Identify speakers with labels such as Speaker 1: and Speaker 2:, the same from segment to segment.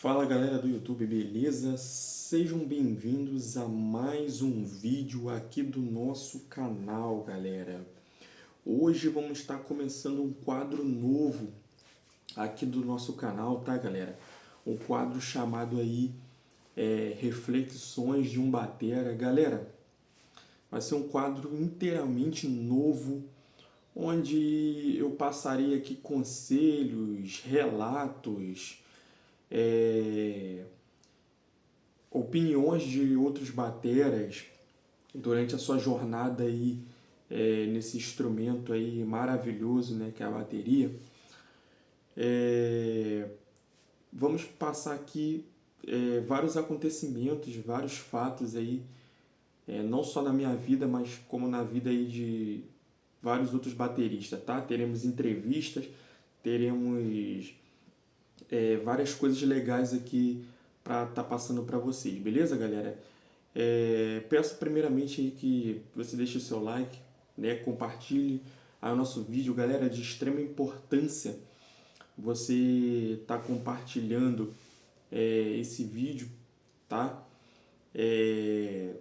Speaker 1: Fala galera do YouTube, beleza? Sejam bem-vindos a mais um vídeo aqui do nosso canal, galera. Hoje vamos estar começando um quadro novo aqui do nosso canal, tá, galera? Um quadro chamado aí Reflexões de um Batera. Galera, vai ser um quadro inteiramente novo, onde eu passarei aqui conselhos, relatos, é, opiniões de outros bateras durante a sua jornada aí nesse instrumento aí maravilhoso, né, que é a bateria. É, Vamos passar aqui vários acontecimentos, vários fatos aí, não só na minha vida, mas como na vida aí de vários outros bateristas, tá? Teremos entrevistas, teremos várias coisas legais aqui para estar passando para vocês, beleza, galera? Peço primeiramente aí que você deixe o seu like, né, compartilhe aí o nosso vídeo, galera, é de extrema importância você tá compartilhando esse vídeo, tá? É,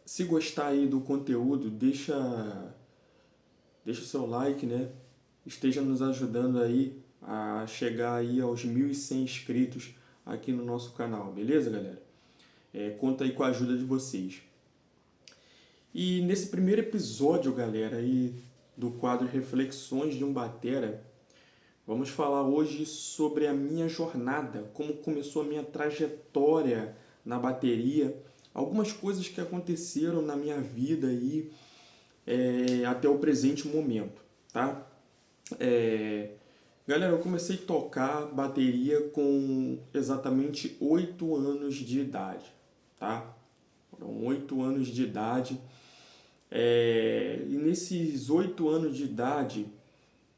Speaker 1: Se gostar aí do conteúdo, deixa o seu like, né? Esteja nos ajudando aí a chegar aí aos 1.100 inscritos aqui no nosso canal, beleza, galera? Conta aí com a ajuda de vocês. E nesse primeiro episódio, galera, aí do quadro Reflexões de um Batera, vamos falar hoje sobre a minha jornada, como começou a minha trajetória na bateria, algumas coisas que aconteceram na minha vida aí até o presente momento, tá? É, Galera, eu comecei a tocar bateria com exatamente 8 anos de idade, tá? Foram 8 anos de idade. E nesses 8 anos de idade,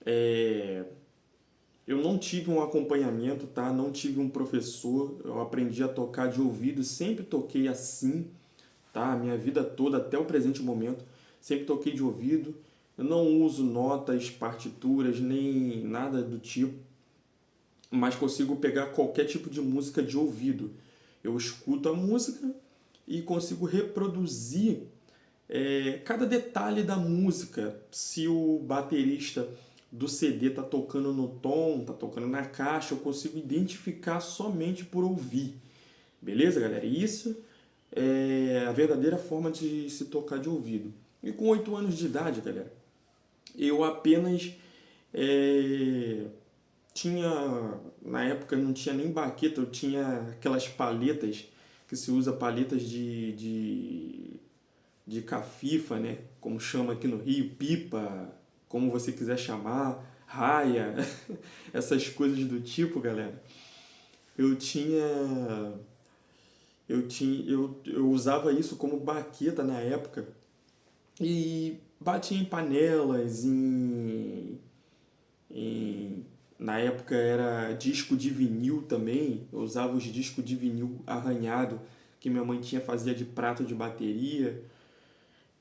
Speaker 1: é, eu não tive um acompanhamento, tá? Não tive um professor. Eu aprendi a tocar de ouvido, sempre toquei assim, tá? A minha vida toda, até o presente momento, sempre toquei de ouvido. Eu não uso notas, partituras, nem nada do tipo, mas consigo pegar qualquer tipo de música de ouvido. Eu escuto a música e consigo reproduzir cada detalhe da música. Se o baterista do CD tá tocando no tom, tá tocando na caixa, eu consigo identificar somente por ouvir. Beleza, galera? Isso é a verdadeira forma de se tocar de ouvido. E com 8 anos de idade, galera, eu apenas é, tinha, na época não tinha nem baqueta, eu tinha aquelas paletas que se usa, paletas de cafifa, né? Como chama aqui no Rio, pipa, como você quiser chamar, raia, essas coisas do tipo, galera. Eu tinha, eu usava isso como baqueta na época e batia em panelas, na época era disco de vinil também, eu usava os discos de vinil arranhado que minha mãe tinha, fazia de prato de bateria.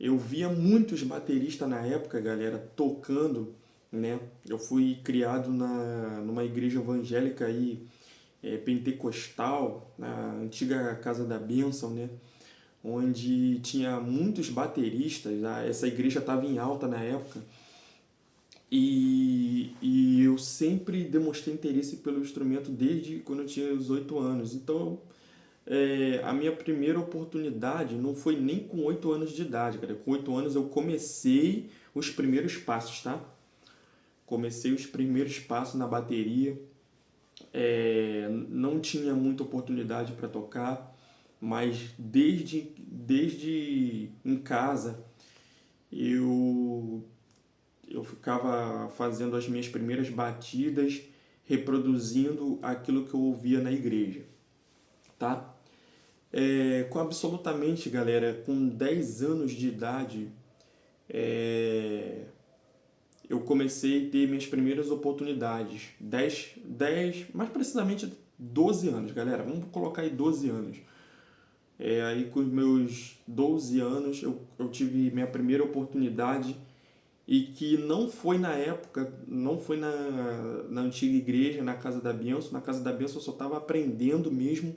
Speaker 1: Eu via muitos bateristas na época, galera, tocando, né? Eu fui criado numa igreja evangélica aí, pentecostal, na antiga Casa da Bênção, né? Onde tinha muitos bateristas, essa igreja estava em alta na época, e eu sempre demonstrei interesse pelo instrumento desde quando eu tinha os 8 anos. Então, a minha primeira oportunidade não foi nem com 8 anos de idade, cara. Com 8 anos eu comecei os primeiros passos, tá? Comecei os primeiros passos na bateria. Não tinha muita oportunidade para tocar, mas desde em casa eu, eu ficava fazendo as minhas primeiras batidas, reproduzindo aquilo que eu ouvia na igreja, tá? Com absolutamente, galera, com 10 anos de idade, é, eu comecei a ter minhas primeiras oportunidades. 10, mais precisamente 12 anos, galera. Vamos colocar aí 12 anos. Aí com os meus 12 anos eu tive minha primeira oportunidade e que não foi na época, não foi na antiga igreja, na Casa da Bênção. Na Casa da Bênção eu só estava aprendendo mesmo,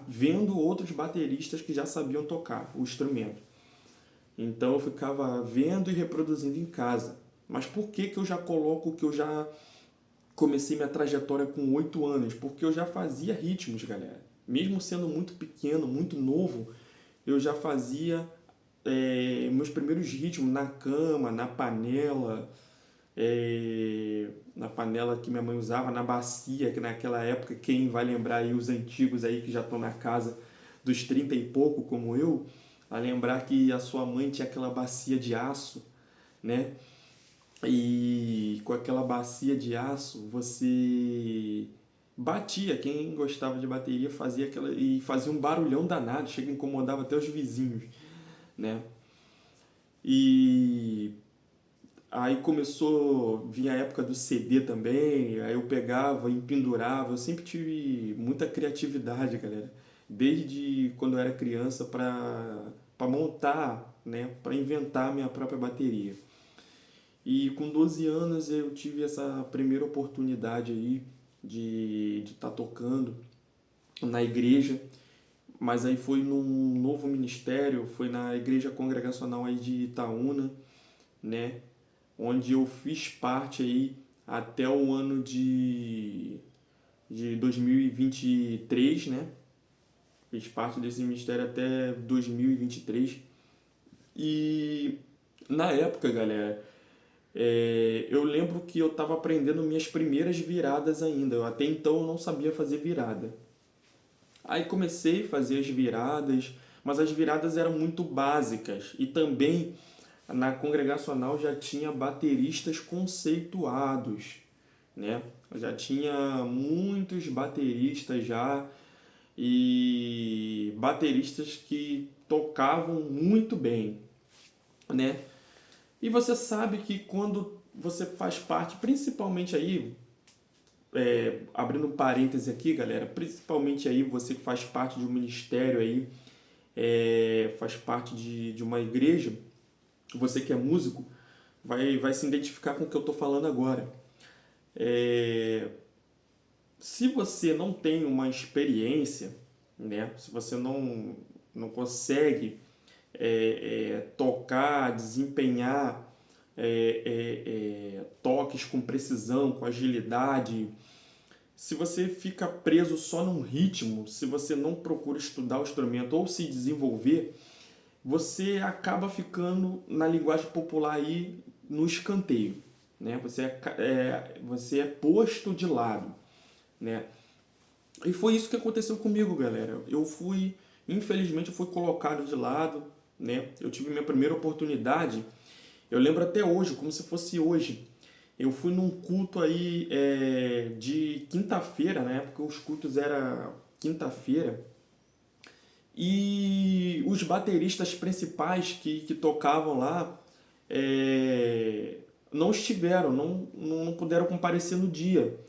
Speaker 1: vendo outros bateristas que já sabiam tocar o instrumento. Então eu ficava vendo e reproduzindo em casa. Mas por que que eu já coloco que eu já comecei minha trajetória com 8 anos? Porque eu já fazia ritmos, galera. Mesmo sendo muito pequeno, muito novo, eu já fazia meus primeiros ritmos na cama, na panela que minha mãe usava, na bacia, que naquela época, quem vai lembrar aí, os antigos aí que já estão na casa dos 30 e pouco, como eu, a lembrar que a sua mãe tinha aquela bacia de aço, né? E com aquela bacia de aço você batia, quem gostava de bateria fazia aquela e fazia um barulhão danado, chega incomodava até os vizinhos, né? E aí começou, vinha a época do CD também, aí eu pegava e pendurava, eu sempre tive muita criatividade, galera. Desde quando eu era criança para montar, né, para inventar a minha própria bateria. E com 12 anos eu tive essa primeira oportunidade aí de estar tocando na igreja, mas aí foi num novo ministério, foi na igreja congregacional aí de Itaúna, né? Onde eu fiz parte aí até o ano de 2023, né? Fiz parte desse ministério até 2023. E na época, galera, eu lembro que eu estava aprendendo minhas primeiras viradas ainda. Até então eu não sabia fazer virada. Aí comecei a fazer as viradas, mas as viradas eram muito básicas. E também na congregacional já tinha bateristas conceituados, né? Já tinha muitos bateristas já e bateristas que tocavam muito bem, né? E você sabe que quando você faz parte, principalmente aí, abrindo um parêntese aqui, galera, principalmente aí você que faz parte de um ministério aí, faz parte de uma igreja, você que é músico, vai se identificar com o que eu estou falando agora. Se você não tem uma experiência, né, se você não consegue tocar, desempenhar toques com precisão, com agilidade, se você fica preso só num ritmo, se você não procura estudar o instrumento ou se desenvolver, você acaba ficando, na linguagem popular aí, no escanteio, né? Você é posto de lado, né? E foi isso que aconteceu comigo, galera. Infelizmente, eu fui colocado de lado, né? Eu tive minha primeira oportunidade, eu lembro até hoje, como se fosse hoje. Eu fui num culto aí de quinta-feira, na época os cultos era quinta-feira, e os bateristas principais que tocavam lá não estiveram, não puderam comparecer no dia.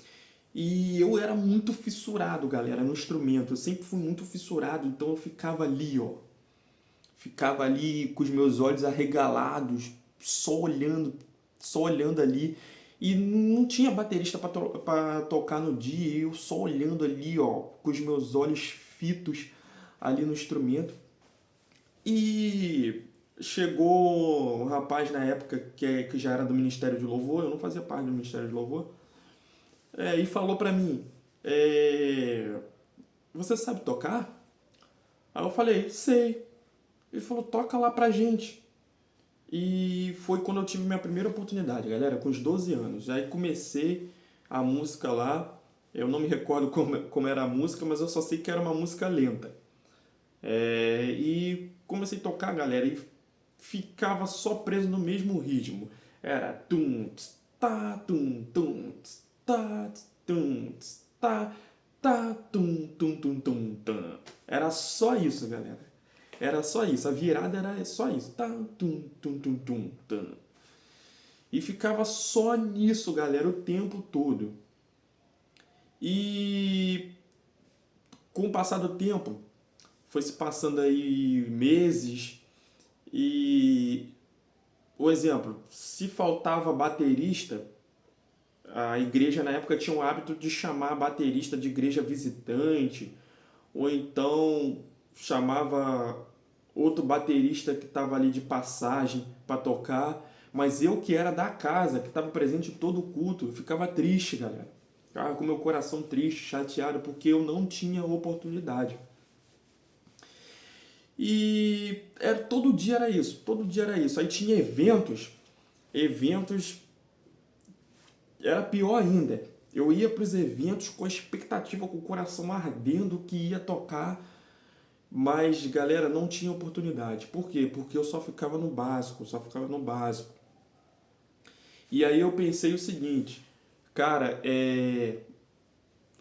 Speaker 1: E eu era muito fissurado, galera, no instrumento. Eu sempre fui muito fissurado, então eu ficava ali, ó. Ficava ali com os meus olhos arregalados, só olhando ali. E não tinha baterista para tocar no dia, e eu só olhando ali, ó, com os meus olhos fitos ali no instrumento. E chegou um rapaz na época que já era do Ministério de Louvor, eu não fazia parte do Ministério de Louvor, e falou pra mim, você sabe tocar? Aí eu falei, sei. Ele falou, toca lá pra gente. E foi quando eu tive minha primeira oportunidade, galera, com os 12 anos. Aí comecei a música lá, eu não me recordo como era a música, mas eu só sei que era uma música lenta. E comecei a tocar, galera, e ficava só preso no mesmo ritmo. Era tum, tss, tá, tum, tss, tá, tum, tss, tá, tum, tam. Era só isso, galera. Era só isso. A virada era só isso. Tá, tam. E ficava só nisso, galera, o tempo todo. E com o passar do tempo, foi se passando aí meses e o exemplo, se faltava baterista, a igreja na época tinha o hábito de chamar baterista de igreja visitante, ou então chamava outro baterista que estava ali de passagem para tocar, mas eu que era da casa, que estava presente em todo o culto, eu ficava triste, galera. Ficava com meu coração triste, chateado, porque eu não tinha oportunidade. E todo dia era isso, todo dia era isso. Aí tinha eventos era pior ainda. Eu ia para os eventos com a expectativa, com o coração ardendo que ia tocar, mas galera, não tinha oportunidade. Por quê? Porque eu só ficava no básico, só ficava no básico. E aí eu pensei o seguinte, cara,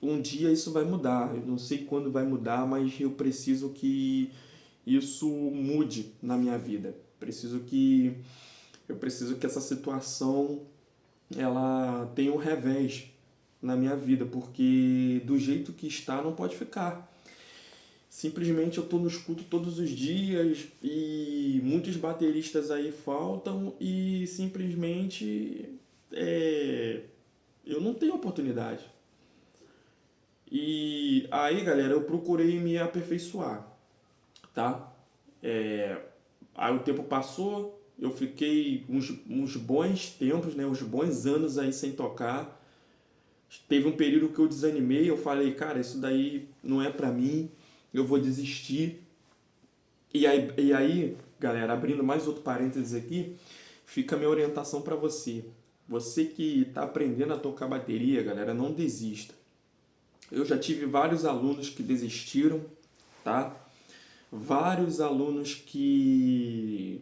Speaker 1: um dia isso vai mudar. Eu não sei quando vai mudar, mas eu preciso que isso mude na minha vida. Eu preciso que essa situação ela tenha um revés na minha vida, porque do jeito que está não pode ficar. Simplesmente eu estou no escuto todos os dias e muitos bateristas aí faltam e simplesmente eu não tenho oportunidade. E aí, galera, eu procurei me aperfeiçoar, tá? Aí o tempo passou, eu fiquei uns bons tempos, né, uns bons anos aí sem tocar. Teve um período que eu desanimei, eu falei, cara, isso daí não é pra mim, eu vou desistir. E aí, galera, abrindo mais outro parênteses aqui, fica a minha orientação para você. Você que está aprendendo a tocar bateria, galera, não desista. Eu já tive vários alunos que desistiram, tá? Vários alunos que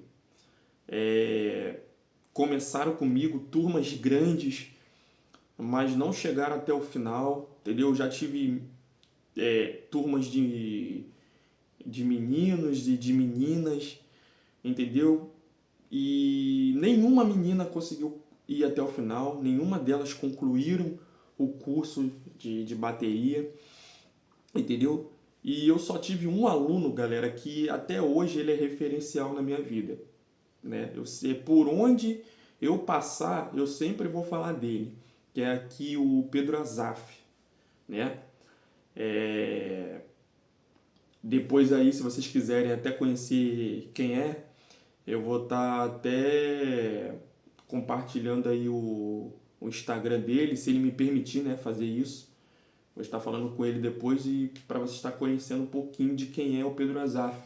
Speaker 1: começaram comigo, turmas grandes, mas não chegaram até o final, entendeu? Eu já tive turmas de meninos e de meninas, entendeu? E nenhuma menina conseguiu ir até o final, nenhuma delas concluíram o curso de bateria, entendeu? E eu só tive um aluno, galera, que até hoje ele é referencial na minha vida, né? Eu sei, por onde eu passar, eu sempre vou falar dele, que é aqui o Pedro Azaf, né? Depois aí, se vocês quiserem até conhecer quem é, eu vou estar até compartilhando aí o Instagram dele, se ele me permitir, né, fazer isso. Vou estar falando com ele depois e para você estar conhecendo um pouquinho de quem é o Pedro Azaf,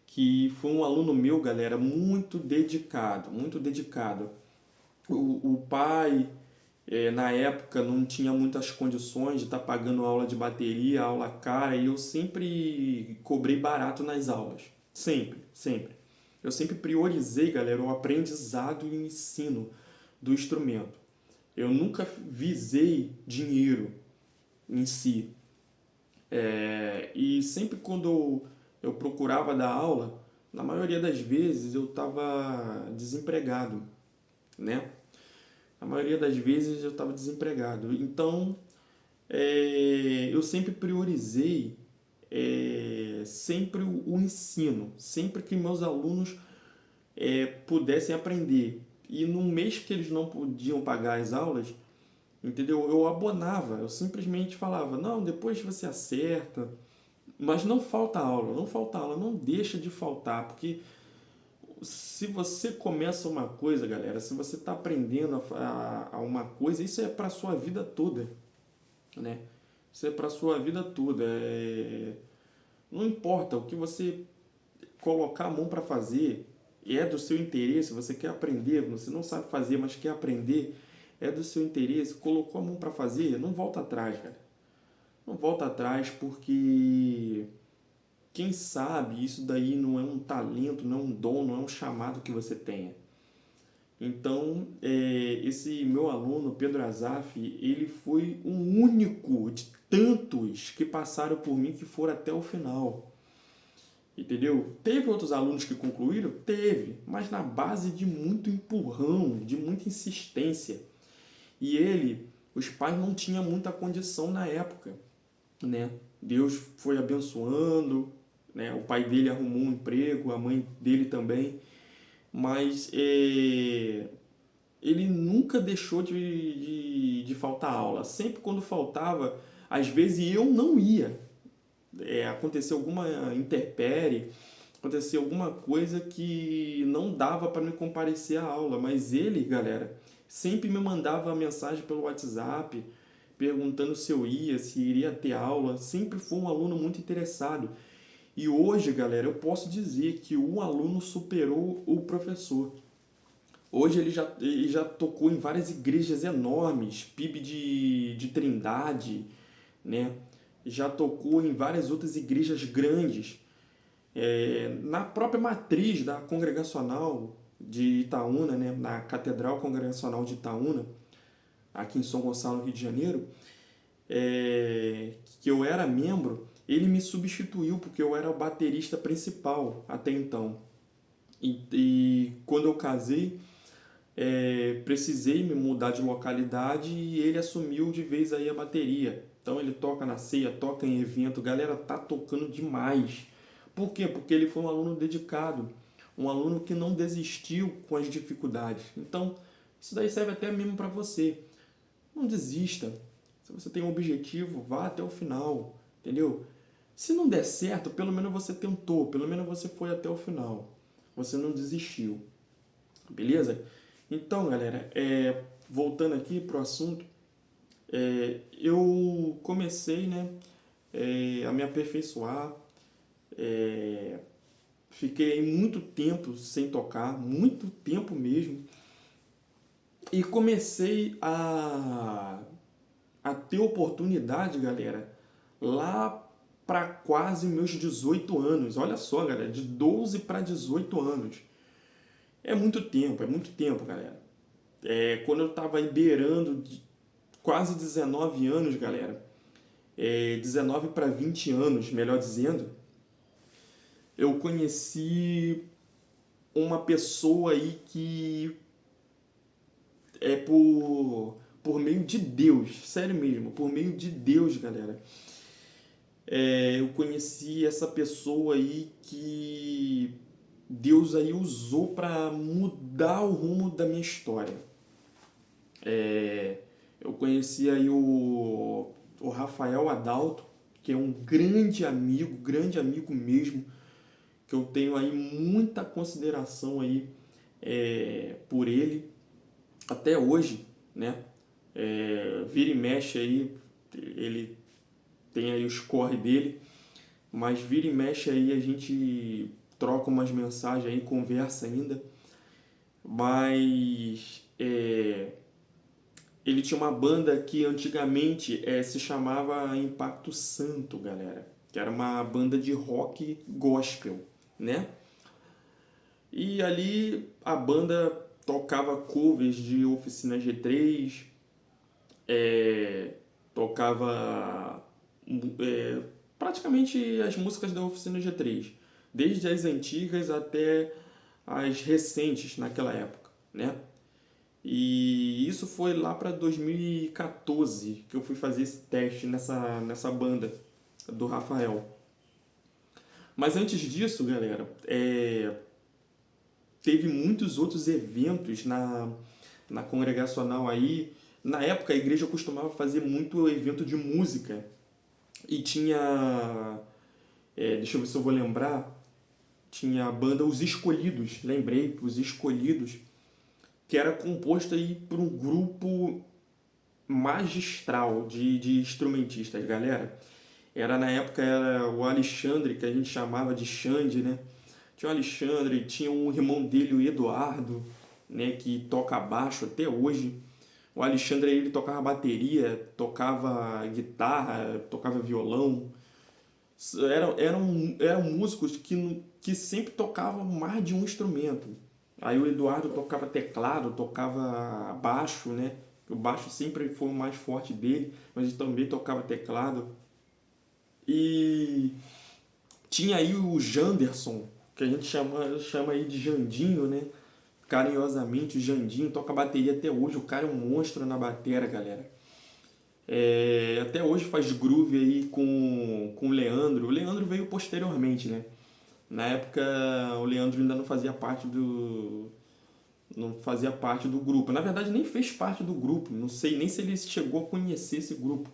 Speaker 1: que foi um aluno meu, galera, muito dedicado, muito dedicado. O pai, na época, não tinha muitas condições de estar pagando aula de bateria, aula cara, e eu sempre cobrei barato nas aulas. Sempre, sempre. Eu sempre priorizei, galera, o aprendizado e o ensino do instrumento. Eu nunca visei dinheiro em si. E sempre quando eu procurava dar aula, na maioria das vezes eu estava desempregado, né? A maioria das vezes eu estava desempregado. Então, eu sempre priorizei sempre o ensino, sempre que meus alunos pudessem aprender. E no mês que eles não podiam pagar as aulas, entendeu? Eu abonava, eu simplesmente falava, não, depois você acerta, mas não falta aula, não falta aula, não deixa de faltar, porque se você começa uma coisa, galera, se você está aprendendo a uma coisa, isso é para a sua vida toda, né? Isso é para a sua vida toda. Não importa o que você colocar a mão para fazer, é do seu interesse, você quer aprender, você não sabe fazer, mas quer aprender, é do seu interesse, colocou a mão para fazer, não volta atrás, cara. Não volta atrás porque quem sabe isso daí não é um talento, não é um dom, não é um chamado que você tenha. Então, esse meu aluno, Pedro Azaf, ele foi um único de tantos que passaram por mim que foram até o final. Entendeu? Teve outros alunos que concluíram? Teve, mas na base de muito empurrão, de muita insistência. E ele, os pais não tinham muita condição na época, né? Deus foi abençoando, né? O pai dele arrumou um emprego, a mãe dele também. mas ele nunca deixou de faltar aula. Sempre quando faltava, às vezes eu não ia. Aconteceu alguma intempérie, aconteceu alguma coisa que não dava para me comparecer à aula, mas ele, galera, sempre me mandava mensagem pelo WhatsApp, perguntando se eu ia, se iria ter aula. Sempre foi um aluno muito interessado. E hoje, galera, eu posso dizer que o aluno superou o professor. Hoje ele já tocou em várias igrejas enormes, PIB de Trindade, né? Já tocou em várias outras igrejas grandes. Na própria matriz da Congregacional de Itaúna, né? Na Catedral Congregacional de Itaúna, aqui em São Gonçalo, Rio de Janeiro, que eu era membro, ele me substituiu porque eu era o baterista principal até então. E quando eu casei, precisei me mudar de localidade e ele assumiu de vez aí a bateria. Então ele toca na ceia, toca em evento, galera tá tocando demais. Por quê? Porque ele foi um aluno dedicado, um aluno que não desistiu com as dificuldades. Então, isso daí serve até mesmo para você. Não desista. Se você tem um objetivo, vá até o final, entendeu? Se não der certo, pelo menos você tentou, pelo menos você foi até o final. Você não desistiu. Beleza? Então, galera, voltando aqui pro assunto, eu comecei, né, a me aperfeiçoar, fiquei muito tempo sem tocar, muito tempo mesmo, e comecei a ter oportunidade, galera, lá para quase meus 18 anos. Olha só, galera, de 12 para 18 anos. É muito tempo, galera. Quando eu estava beirando de quase 19 anos, galera, 19 para 20 anos, melhor dizendo, eu conheci uma pessoa aí que por meio de Deus, sério mesmo, por meio de Deus, galera. Eu conheci essa pessoa aí que Deus aí usou para mudar o rumo da minha história. Eu conheci aí o Rafael Adalto, que é um grande amigo mesmo, que eu tenho aí muita consideração aí por ele até hoje, né? Vira e mexe aí, ele tem aí os corre dele, mas vira e mexe aí a gente troca umas mensagens aí, conversa ainda, mas ele tinha uma banda que antigamente se chamava Impacto Santo, galera, que era uma banda de rock gospel, né? E ali a banda tocava covers de Oficina G3, tocava praticamente as músicas da Oficina G3, desde as antigas até as recentes naquela época, né? E isso foi lá para 2014 que eu fui fazer esse teste nessa banda do Rafael. Mas antes disso, galera, teve muitos outros eventos na congregacional aí. Na época a igreja costumava fazer muito evento de música e tinha, deixa eu ver se eu vou lembrar, tinha a banda Os Escolhidos, lembrei, Os Escolhidos, que era composto aí por um grupo magistral de instrumentistas, galera. Na época era o Alexandre, que a gente chamava de Xande, né? Tinha o Alexandre, tinha um irmão dele, o Eduardo, né, que toca baixo até hoje. O Alexandre, ele tocava bateria, tocava guitarra, tocava violão. Eram músicos que sempre tocavam mais de um instrumento. Aí o Eduardo tocava teclado, tocava baixo, né? O baixo sempre foi o mais forte dele, mas ele também tocava teclado. E tinha aí o Janderson, que a gente chama aí de Jandinho, né? Carinhosamente, o Jandinho toca bateria até hoje. O cara é um monstro na bateria, galera. Até hoje faz groove aí com o Leandro. O Leandro veio posteriormente, né? Na época o Leandro ainda não fazia parte do grupo. Na verdade nem fez parte do grupo, não sei nem se ele chegou a conhecer esse grupo.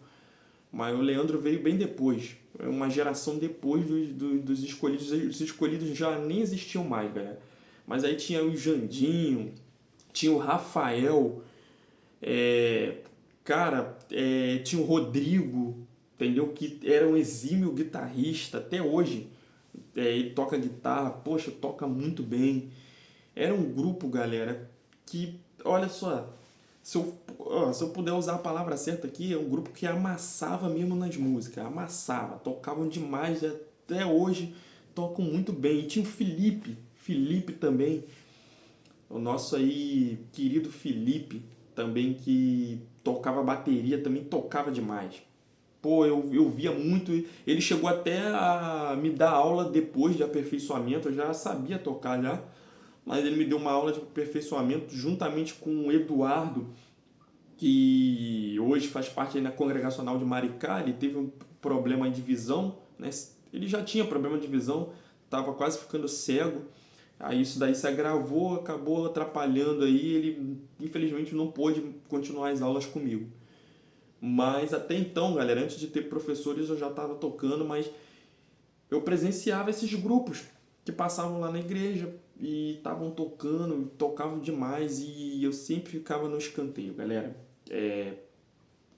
Speaker 1: Mas o Leandro veio bem depois, uma geração depois dos escolhidos. Os escolhidos já nem existiam mais, galera. Mas aí tinha o Jandinho, tinha o Rafael, tinha o Rodrigo, entendeu? Que era um exímio guitarrista até hoje. Ele toca guitarra, poxa, toca muito bem. Era um grupo, galera, que, olha só, se eu puder usar a palavra certa aqui, é um grupo que amassava mesmo nas músicas, amassava, tocavam demais, até hoje tocam muito bem. E tinha o Felipe também, o nosso aí querido Felipe, também que tocava bateria, também tocava demais. Pô, eu via muito, ele chegou até a me dar aula depois de aperfeiçoamento, eu já sabia tocar já, mas ele me deu uma aula de aperfeiçoamento juntamente com o Eduardo, que hoje faz parte aí na congregacional de Maricá. Ele teve um problema de visão, né? Ele já tinha problema de visão, estava quase ficando cego. Aí isso daí se agravou, acabou atrapalhando aí, ele infelizmente não pôde continuar as aulas comigo. Mas até então, galera, antes de ter professores eu já estava tocando, mas eu presenciava esses grupos que passavam lá na igreja e estavam tocando, tocavam demais e eu sempre ficava no escanteio, galera.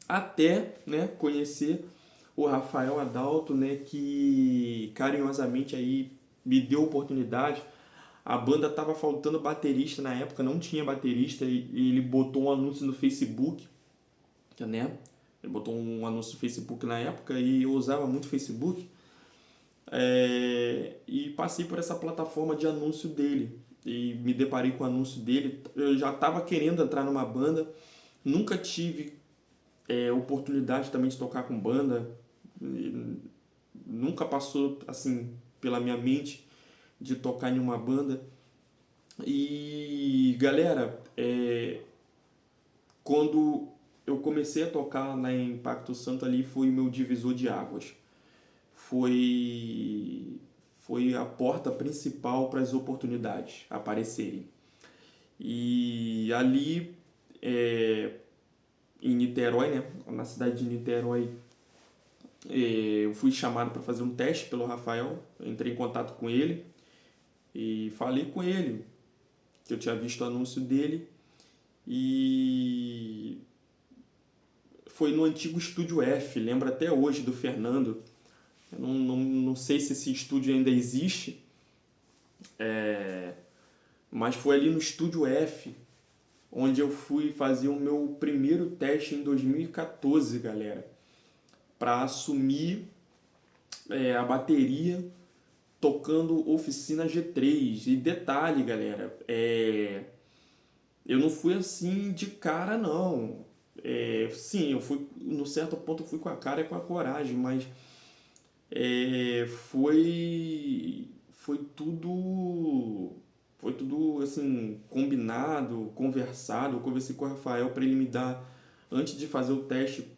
Speaker 1: Até, né, conhecer o Rafael Adalto, né, que carinhosamente aí me deu oportunidade. A banda tava faltando baterista na época, não tinha baterista e ele botou um anúncio no Facebook, né? Ele botou um anúncio no Facebook na época e eu usava muito Facebook. E passei por essa plataforma de anúncio dele e me deparei com o anúncio dele. Eu já estava querendo entrar numa banda, nunca tive oportunidade também de tocar com banda, nunca passou assim pela minha mente de tocar em uma banda. E galera, quando eu comecei a tocar na Impacto Santo, ali foi o meu divisor de águas. Foi a porta principal para as oportunidades aparecerem. E ali em Niterói, né, na cidade de Niterói, eu fui chamado para fazer um teste pelo Rafael. Eu entrei em contato com ele e falei com ele que eu tinha visto o anúncio dele, e foi no antigo Estúdio F, lembro até hoje do Fernando. Eu não sei se esse estúdio ainda existe, mas foi ali no Estúdio F onde eu fui fazer o meu primeiro teste em 2014, galera, para assumir a bateria tocando Oficina G3. E detalhe, galera, eu não fui assim de cara, não. Sim, eu fui, no certo ponto eu fui com a cara e com a coragem, mas foi tudo assim combinado, conversado. Eu conversei com o Rafael para ele me dar, antes de fazer o teste,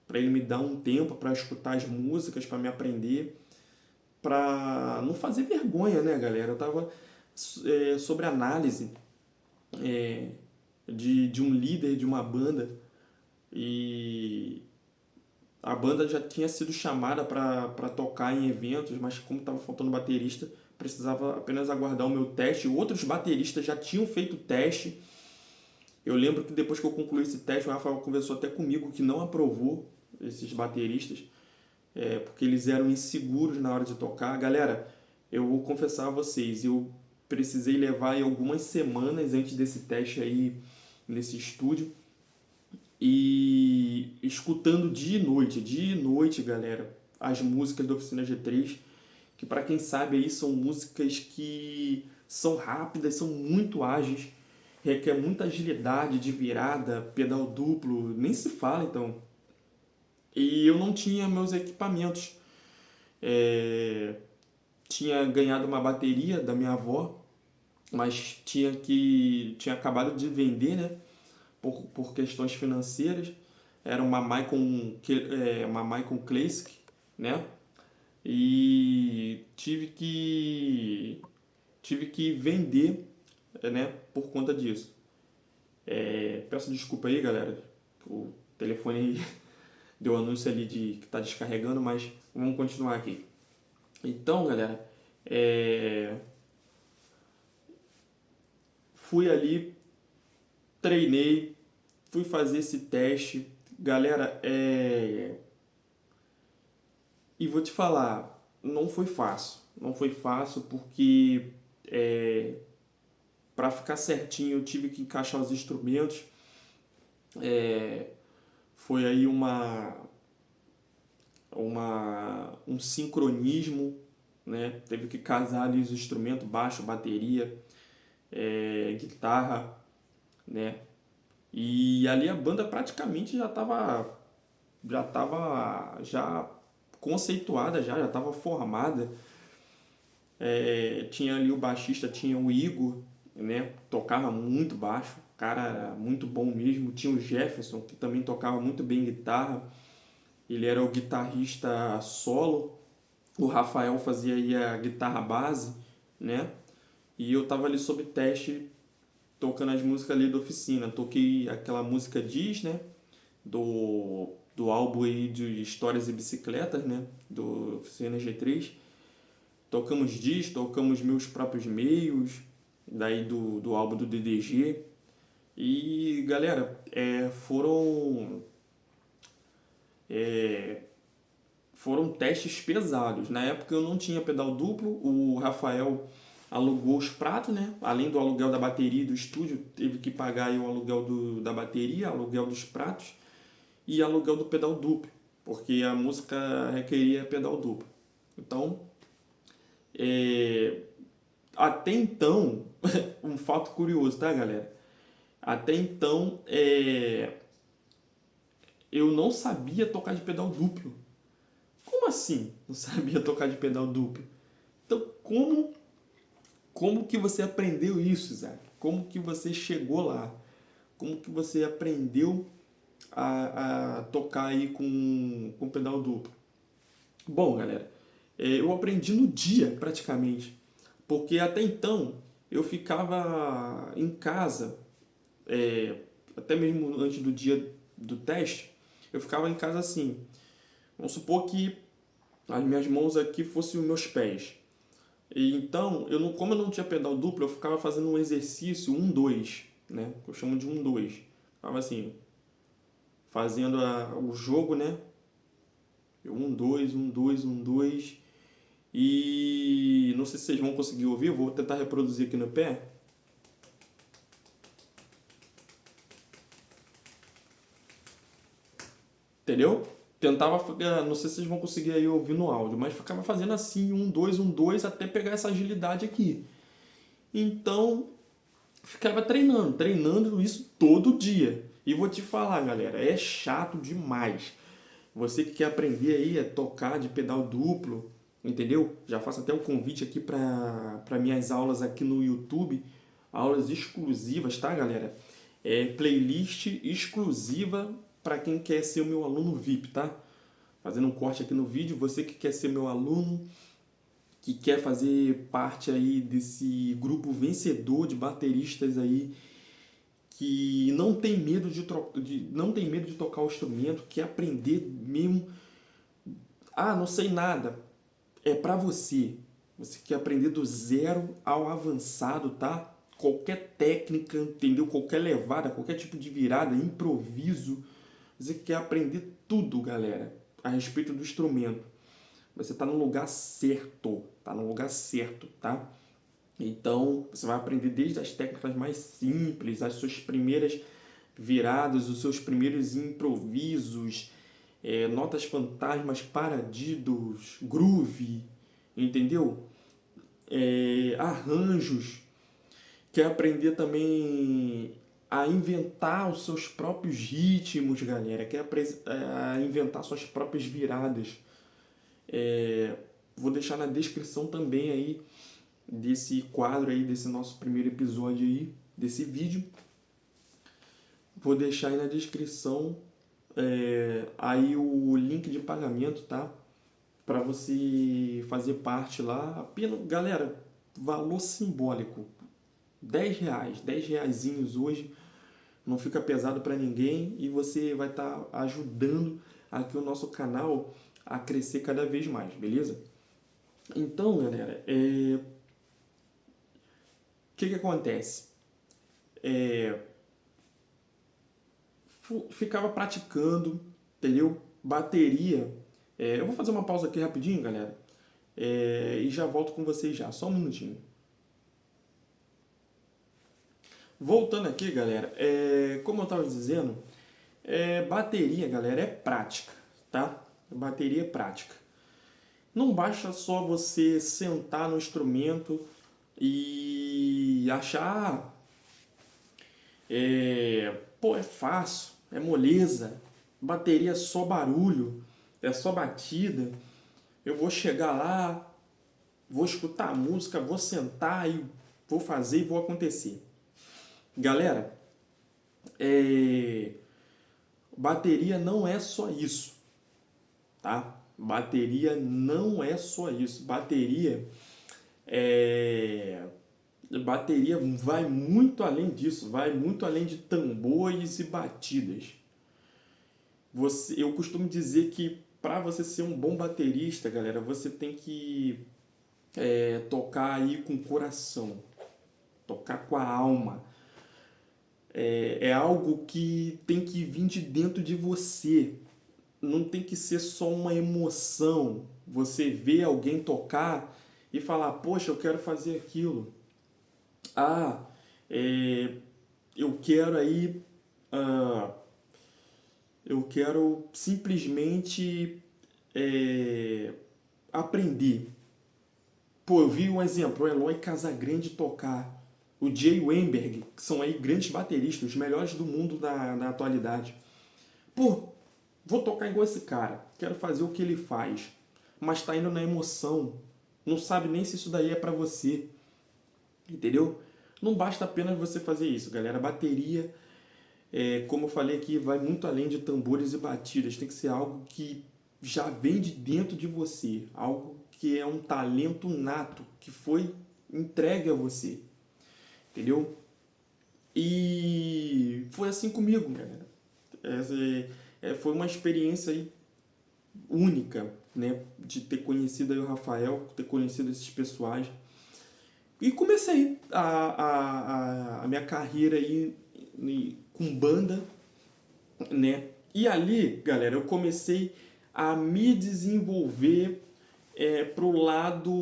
Speaker 1: para ele me dar um tempo para escutar as músicas, para me aprender, para não fazer vergonha, né, galera? Eu tava sobre análise de um líder de uma banda, e a banda já tinha sido chamada para tocar em eventos, mas como estava faltando baterista, precisava apenas aguardar o meu teste. Outros bateristas já tinham feito o teste. Eu lembro que depois que eu concluí esse teste, o Rafael conversou até comigo que não aprovou esses bateristas, porque eles eram inseguros na hora de tocar. Galera, eu vou confessar a vocês, eu precisei levar aí algumas semanas antes desse teste aí nesse estúdio, e escutando dia e noite, galera, as músicas da Oficina G3, que para quem sabe aí são músicas que são rápidas, são muito ágeis, requer muita agilidade de virada, pedal duplo, nem se fala então. E eu não tinha meus equipamentos. Tinha ganhado uma bateria da minha avó, mas tinha acabado de vender, né? Por questões financeiras. Era uma Maicon Classic, né? e tive que vender, né, por conta disso. Peço desculpa aí, galera. O telefone aí deu anúncio ali de que está descarregando, mas vamos continuar aqui. Então, galera, fui ali, treinei, fui fazer esse teste. Galera, e vou te falar, não foi fácil. Não foi fácil porque para ficar certinho eu tive que encaixar os instrumentos. Foi aí um sincronismo, né? Teve que casar ali os instrumentos, baixo, bateria, guitarra, né? E ali a banda praticamente já conceituada, já estava formada. Tinha ali o baixista, tinha o Igor, né? Tocava muito baixo, cara era muito bom mesmo. Tinha o Jefferson, que também tocava muito bem guitarra. Ele era o guitarrista solo. O Rafael fazia aí a guitarra base, né? E eu tava ali sob teste, tocando as músicas ali da oficina. Toquei aquela música Diz, né? Do álbum aí de Histórias e Bicicletas, né? Do Oficina G3. Tocamos Diz, tocamos Meus Próprios Meios, daí do álbum do DDG. E, galera, foram testes pesados. Na época eu não tinha pedal duplo, o Rafael alugou os pratos, né? Além do aluguel da bateria e do estúdio, teve que pagar aí o aluguel da bateria, aluguel dos pratos e aluguel do pedal duplo, porque a música requeria pedal duplo. Então, até então, um fato curioso, tá, galera? Até então, eu não sabia tocar de pedal duplo. Como assim não sabia tocar de pedal duplo? Então, como que você aprendeu isso, Isaac? Como que você chegou lá? Como que você aprendeu a tocar aí com pedal duplo? Bom, galera, eu aprendi no dia praticamente, porque até então eu ficava em casa, até mesmo antes do dia do teste, eu ficava em casa assim. Vamos supor que as minhas mãos aqui fossem os meus pés. E então, como eu não tinha pedal duplo, eu ficava fazendo um exercício 1-2, né? Que eu chamo de 1-2. Ficava assim, fazendo o jogo, né? 1-2, 1-2, 1-2. E não sei se vocês vão conseguir ouvir, vou tentar reproduzir aqui no pé. Entendeu? Tentava, não sei se vocês vão conseguir aí ouvir no áudio, mas ficava fazendo assim, 1-2, 1-2, até pegar essa agilidade aqui. Então, ficava treinando isso todo dia. E vou te falar, galera, é chato demais. Você que quer aprender aí a tocar de pedal duplo, entendeu? Já faço até um convite aqui para minhas aulas aqui no YouTube, aulas exclusivas, tá, galera? Playlist exclusiva para quem quer ser o meu aluno VIP, tá? Fazendo um corte aqui no vídeo, você que quer ser meu aluno, que quer fazer parte aí desse grupo vencedor de bateristas aí que não tem medo não tem medo de tocar o instrumento, quer aprender mesmo. Ah, não sei nada. É para você. Você quer aprender do zero ao avançado, tá? Qualquer técnica, entendeu? Qualquer levada, qualquer tipo de virada, improviso. Você quer aprender tudo, galera, a respeito do instrumento. Você está no lugar certo, tá no lugar certo, tá? Então, você vai aprender desde as técnicas mais simples, as suas primeiras viradas, os seus primeiros improvisos, notas fantasmas, paradidos, groove, entendeu? Arranjos. Quer aprender também a inventar os seus próprios ritmos, galera. Quer inventar suas próprias viradas. Vou deixar na descrição também aí desse quadro aí, desse nosso primeiro episódio aí, desse vídeo. Vou deixar aí na descrição aí o link de pagamento, tá? para você fazer parte lá. Apenas, galera, valor simbólico, R$ 10, 10 reaisinhos hoje, não fica pesado para ninguém e você vai estar ajudando aqui o nosso canal a crescer cada vez mais, beleza? Então, galera, o que acontece? Ficava praticando, entendeu? Bateria. Eu vou fazer uma pausa aqui rapidinho, galera, e já volto com vocês já, só um minutinho. Voltando aqui, galera, como eu estava dizendo, bateria, galera, é prática, tá? Bateria é prática. Não basta só você sentar no instrumento e achar, pô, é fácil, é moleza, bateria é só barulho, é só batida. Eu vou chegar lá, vou escutar a música, vou sentar e vou fazer e vou acontecer. Galera, bateria não é só isso, tá? Bateria não é só isso. Bateria vai muito além disso, vai muito além de tambores e batidas. Eu costumo dizer que para você ser um bom baterista, galera, você tem que tocar aí com o coração, tocar com a alma. É algo que tem que vir de dentro de você. Não tem que ser só uma emoção. Você vê alguém tocar e falar, poxa, eu quero fazer aquilo. Ah, eu quero aí... eu quero simplesmente aprender. Pô, eu vi um exemplo, o Eloy Casagrande tocar, o Jay Weinberg, que são aí grandes bateristas, os melhores do mundo na atualidade. Pô, vou tocar igual esse cara, quero fazer o que ele faz, mas tá indo na emoção, não sabe nem se isso daí é pra você, entendeu? Não basta apenas você fazer isso, galera. A bateria, como eu falei aqui, vai muito além de tambores e batidas, tem que ser algo que já vem de dentro de você, algo que é um talento nato, que foi entregue a você, entendeu? E foi assim comigo, galera. Foi uma experiência aí única, né? De ter conhecido aí o Rafael, ter conhecido esses pessoais. E comecei a minha carreira aí com banda, né? E ali, galera, eu comecei a me desenvolver pro lado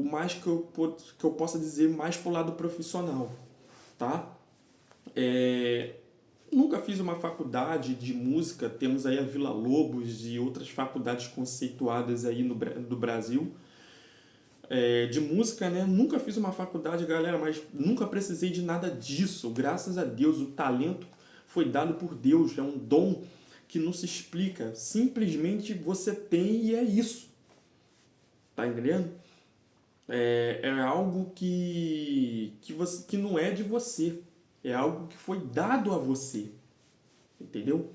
Speaker 1: mais que eu possa dizer, mais pro lado profissional, tá? Nunca fiz uma faculdade de música, temos aí a Vila Lobos e outras faculdades conceituadas aí do Brasil, de música, né? Nunca fiz uma faculdade, galera, mas nunca precisei de nada disso. Graças a Deus, o talento foi dado por Deus, é um dom que não se explica. Simplesmente você tem e é isso. Tá entendendo? É algo que não é de você. É algo que foi dado a você. Entendeu?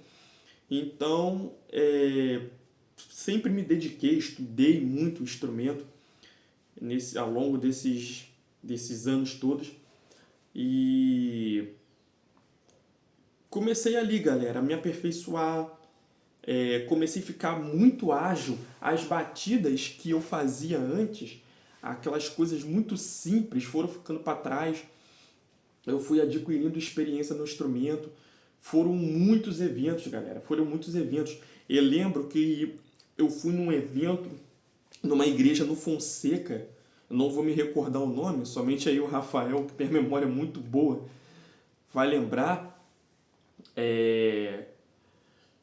Speaker 1: Então, sempre me dediquei, estudei muito o instrumento ao longo desses anos todos. E comecei ali, galera, a me aperfeiçoar. Comecei a ficar muito ágil. As batidas que eu fazia antes, aquelas coisas muito simples, foram ficando para trás. Eu fui adquirindo experiência no instrumento. Foram muitos eventos, galera. Foram muitos eventos. Eu lembro que eu fui num evento, numa igreja no Fonseca. Eu não vou me recordar o nome, somente aí o Rafael, que tem a memória muito boa, vai lembrar.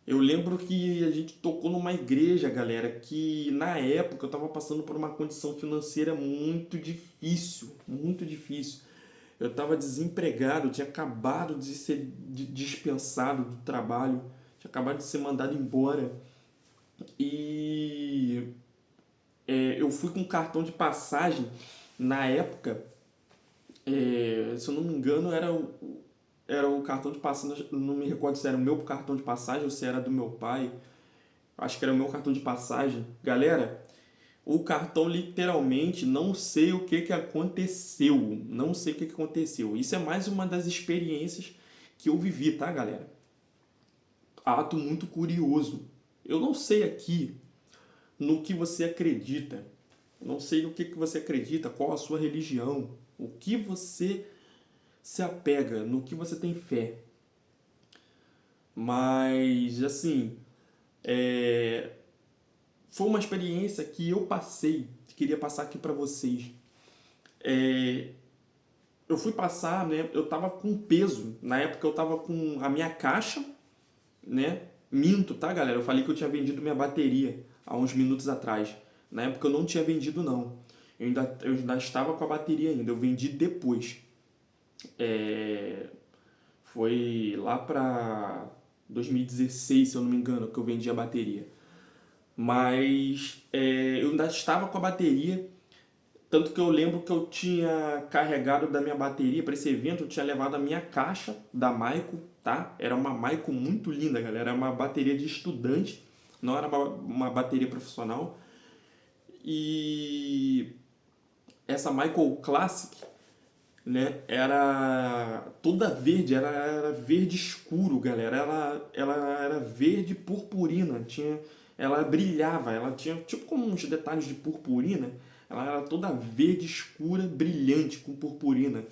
Speaker 1: Eu lembro que a gente tocou numa igreja, galera, que na época eu estava passando por uma condição financeira muito difícil, muito difícil. Eu estava desempregado, eu tinha acabado de ser dispensado do trabalho, tinha acabado de ser mandado embora. E eu fui com cartão de passagem, na época, se eu não me engano, era o cartão de passagem, não me recordo se era o meu cartão de passagem ou se era do meu pai. acho que era o meu cartão de passagem. Galera, o cartão literalmente, não sei o que que aconteceu. Não sei o que que aconteceu. Isso é mais uma das experiências que eu vivi, tá, galera? Ato muito curioso. Eu não sei aqui no que você acredita. Não sei no que você acredita, qual a sua religião, o que você se apega, no que você tem fé. Mas, assim, foi uma experiência que eu passei, que queria passar aqui para vocês. Eu fui passar, né? Eu tava com peso. Na época eu tava com a minha caixa, né? Minto, tá, galera? Eu falei que eu tinha vendido minha bateria há uns minutos atrás. Na época eu não tinha vendido, não. Eu ainda estava com a bateria ainda. Eu vendi depois. Foi lá pra 2016, se eu não me engano, que eu vendi a bateria. Mas eu ainda estava com a bateria. Tanto que eu lembro que eu tinha carregado da minha bateria para esse evento, eu tinha levado a minha caixa da Maico, tá? Era uma Maico muito linda, galera. Era uma bateria de estudante, não era uma bateria profissional. E essa Maico Classic, né, era toda verde, era verde escuro, galera. Ela era verde purpurina, ela brilhava, ela tinha tipo como uns detalhes de purpurina. Ela era toda verde escura, brilhante com purpurina.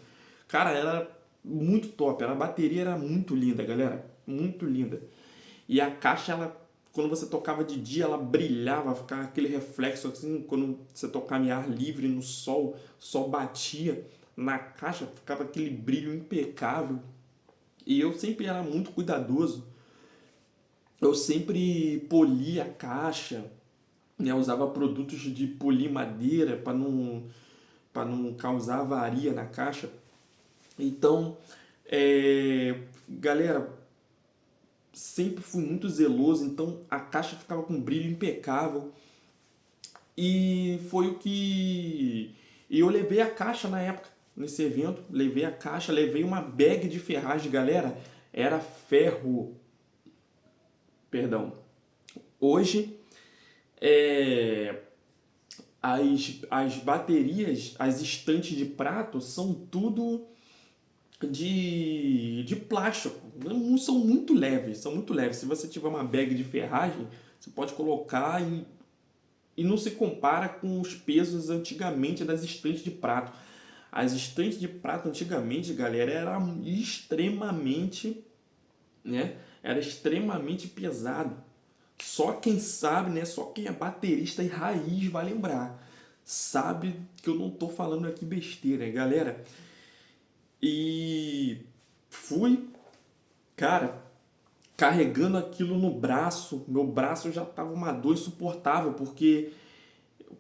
Speaker 1: Cara, era muito top. A bateria era muito linda, galera, muito linda. E a caixa, ela, quando você tocava de dia, ela brilhava, ficava aquele reflexo assim, quando você tocava em ar livre no sol, o sol batia na caixa, ficava aquele brilho impecável. E eu sempre era muito cuidadoso. Eu sempre polia a caixa, né? Usava produtos de polir madeira para não causar avaria na caixa. Então, galera, sempre fui muito zeloso, então a caixa ficava com um brilho impecável. E foi o que. E eu levei a caixa na época, nesse evento. Levei a caixa, levei uma bag de ferragem, galera. Era ferro. Perdão. Hoje, as baterias, as estantes de prato são tudo de plástico. São muito leves, são muito leves. Se você tiver uma bag de ferragem, você pode colocar e não se compara com os pesos antigamente das estantes de prato. As estantes de prato antigamente, galera, era extremamente, né? Era extremamente pesado. Só quem sabe, né? Só quem é baterista e raiz vai lembrar. Sabe que eu não tô falando aqui besteira, galera. E fui, cara, carregando aquilo no braço. Meu braço já tava uma dor insuportável, porque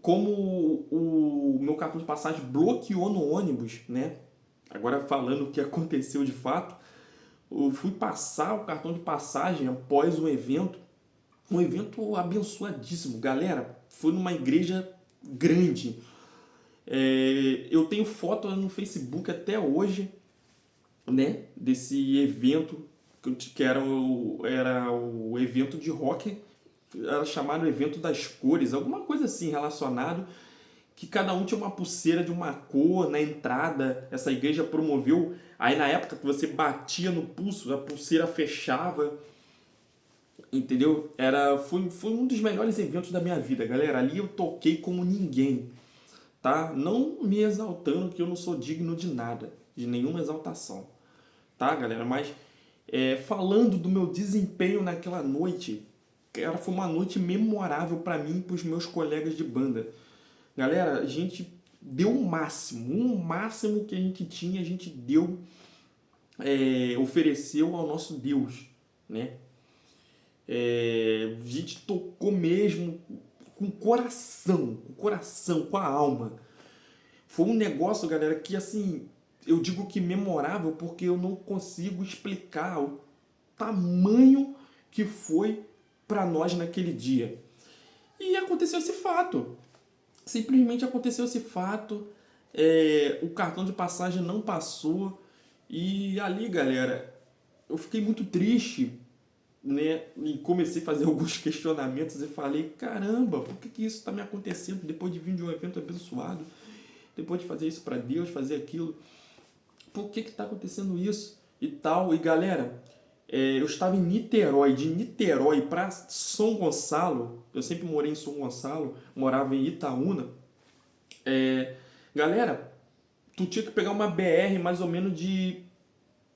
Speaker 1: como o meu cartão de passagem bloqueou no ônibus, né? Agora falando o que aconteceu de fato, eu fui passar o cartão de passagem após o evento. Um evento abençoadíssimo, galera. Foi numa igreja grande. Eu tenho foto no Facebook até hoje, né? Desse evento que era o evento de rock, era chamado evento das cores, alguma coisa assim relacionado, que cada um tinha uma pulseira de uma cor na entrada. Essa igreja promoveu. Aí na época que você batia no pulso, a pulseira fechava. Entendeu? Foi um dos melhores eventos da minha vida, galera. Ali eu toquei como ninguém, tá? Não me exaltando, que eu não sou digno de nada, de nenhuma exaltação, tá, galera? Mas falando do meu desempenho naquela noite, cara, foi uma noite memorável para mim e para os meus colegas de banda. Galera, a gente deu o máximo que a gente tinha, a gente deu, ofereceu ao nosso Deus, né? A gente tocou mesmo com o coração, com a alma. Foi um negócio, galera, que assim, eu digo que memorável porque eu não consigo explicar o tamanho que foi para nós naquele dia. E aconteceu esse fato. Simplesmente aconteceu esse fato. O cartão de passagem não passou. E ali, galera, eu fiquei muito triste. né? E comecei a fazer alguns questionamentos e falei, caramba, por que isso está me acontecendo depois de vir de um evento abençoado? Depois de fazer isso para Deus, fazer aquilo. Por que está acontecendo isso? E tal. E galera, eu estava em Niterói. De Niterói para São Gonçalo, eu sempre morei em São Gonçalo, morava em Itaúna. Galera, tu tinha que pegar uma BR mais ou menos de...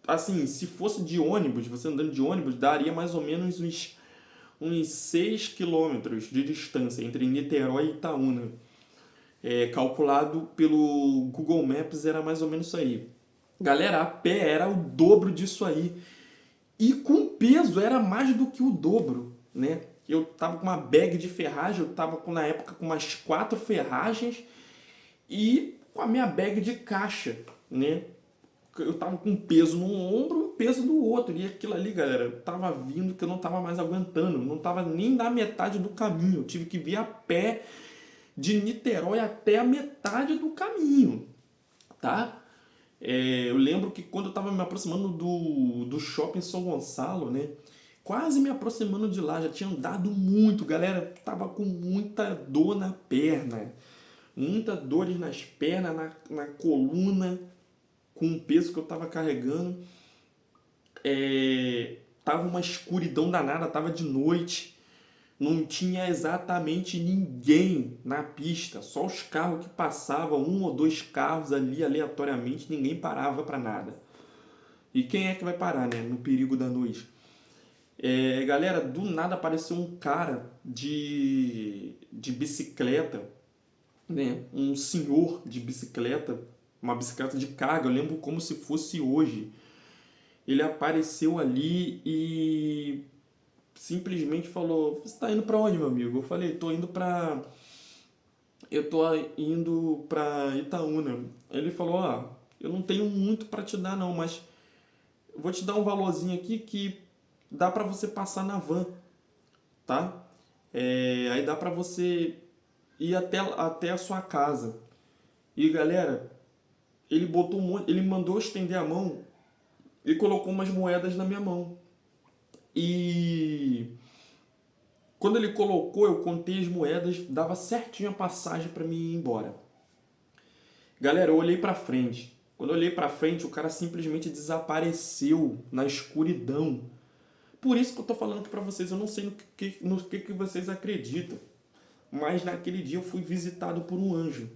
Speaker 1: Assim, se fosse de ônibus, você andando de ônibus, daria mais ou menos uns 6 quilômetros de distância entre Niterói e Itaúna. Calculado pelo Google Maps era mais ou menos isso aí. Galera, a pé era o dobro disso aí. E com peso era mais do que o dobro, né? Eu tava com uma bag de ferragem, eu tava na época com umas 4 ferragens e com a minha bag de caixa, né? Eu tava com peso num ombro e peso no outro. E aquilo ali, galera, tava vindo que eu não tava mais aguentando. Não tava nem na metade do caminho. Eu tive que vir a pé de Niterói até a metade do caminho, tá? Eu lembro que quando eu estava me aproximando do shopping São Gonçalo, né? Quase me aproximando de lá, já tinha andado muito, galera, tava com muita dor na perna, muita dores nas pernas, na coluna, com o peso que eu estava carregando. Tava uma escuridão danada, tava de noite. Não tinha exatamente ninguém na pista, só os carros que passavam, 1 ou 2 carros ali aleatoriamente, ninguém parava para nada. E quem é que vai parar, né, no perigo da noite? Galera, do nada apareceu um cara de bicicleta, né, um senhor de bicicleta, uma bicicleta de carga, eu lembro como se fosse hoje. Ele apareceu ali e simplesmente falou, você está indo para onde, meu amigo? Eu falei, eu tô indo para Itaúna. Ele falou, eu não tenho muito para te dar não, mas eu vou te dar um valorzinho aqui que dá para você passar na van, tá? Aí dá para você ir até a sua casa. E galera, ele botou ele mandou estender a mão e colocou umas moedas na minha mão. E quando ele colocou, eu contei as moedas, dava certinho a passagem para mim ir embora. Galera, eu olhei para frente. Quando eu olhei para frente, o cara simplesmente desapareceu na escuridão. Por isso que eu tô falando aqui para vocês, eu não sei no que vocês acreditam. Mas naquele dia eu fui visitado por um anjo.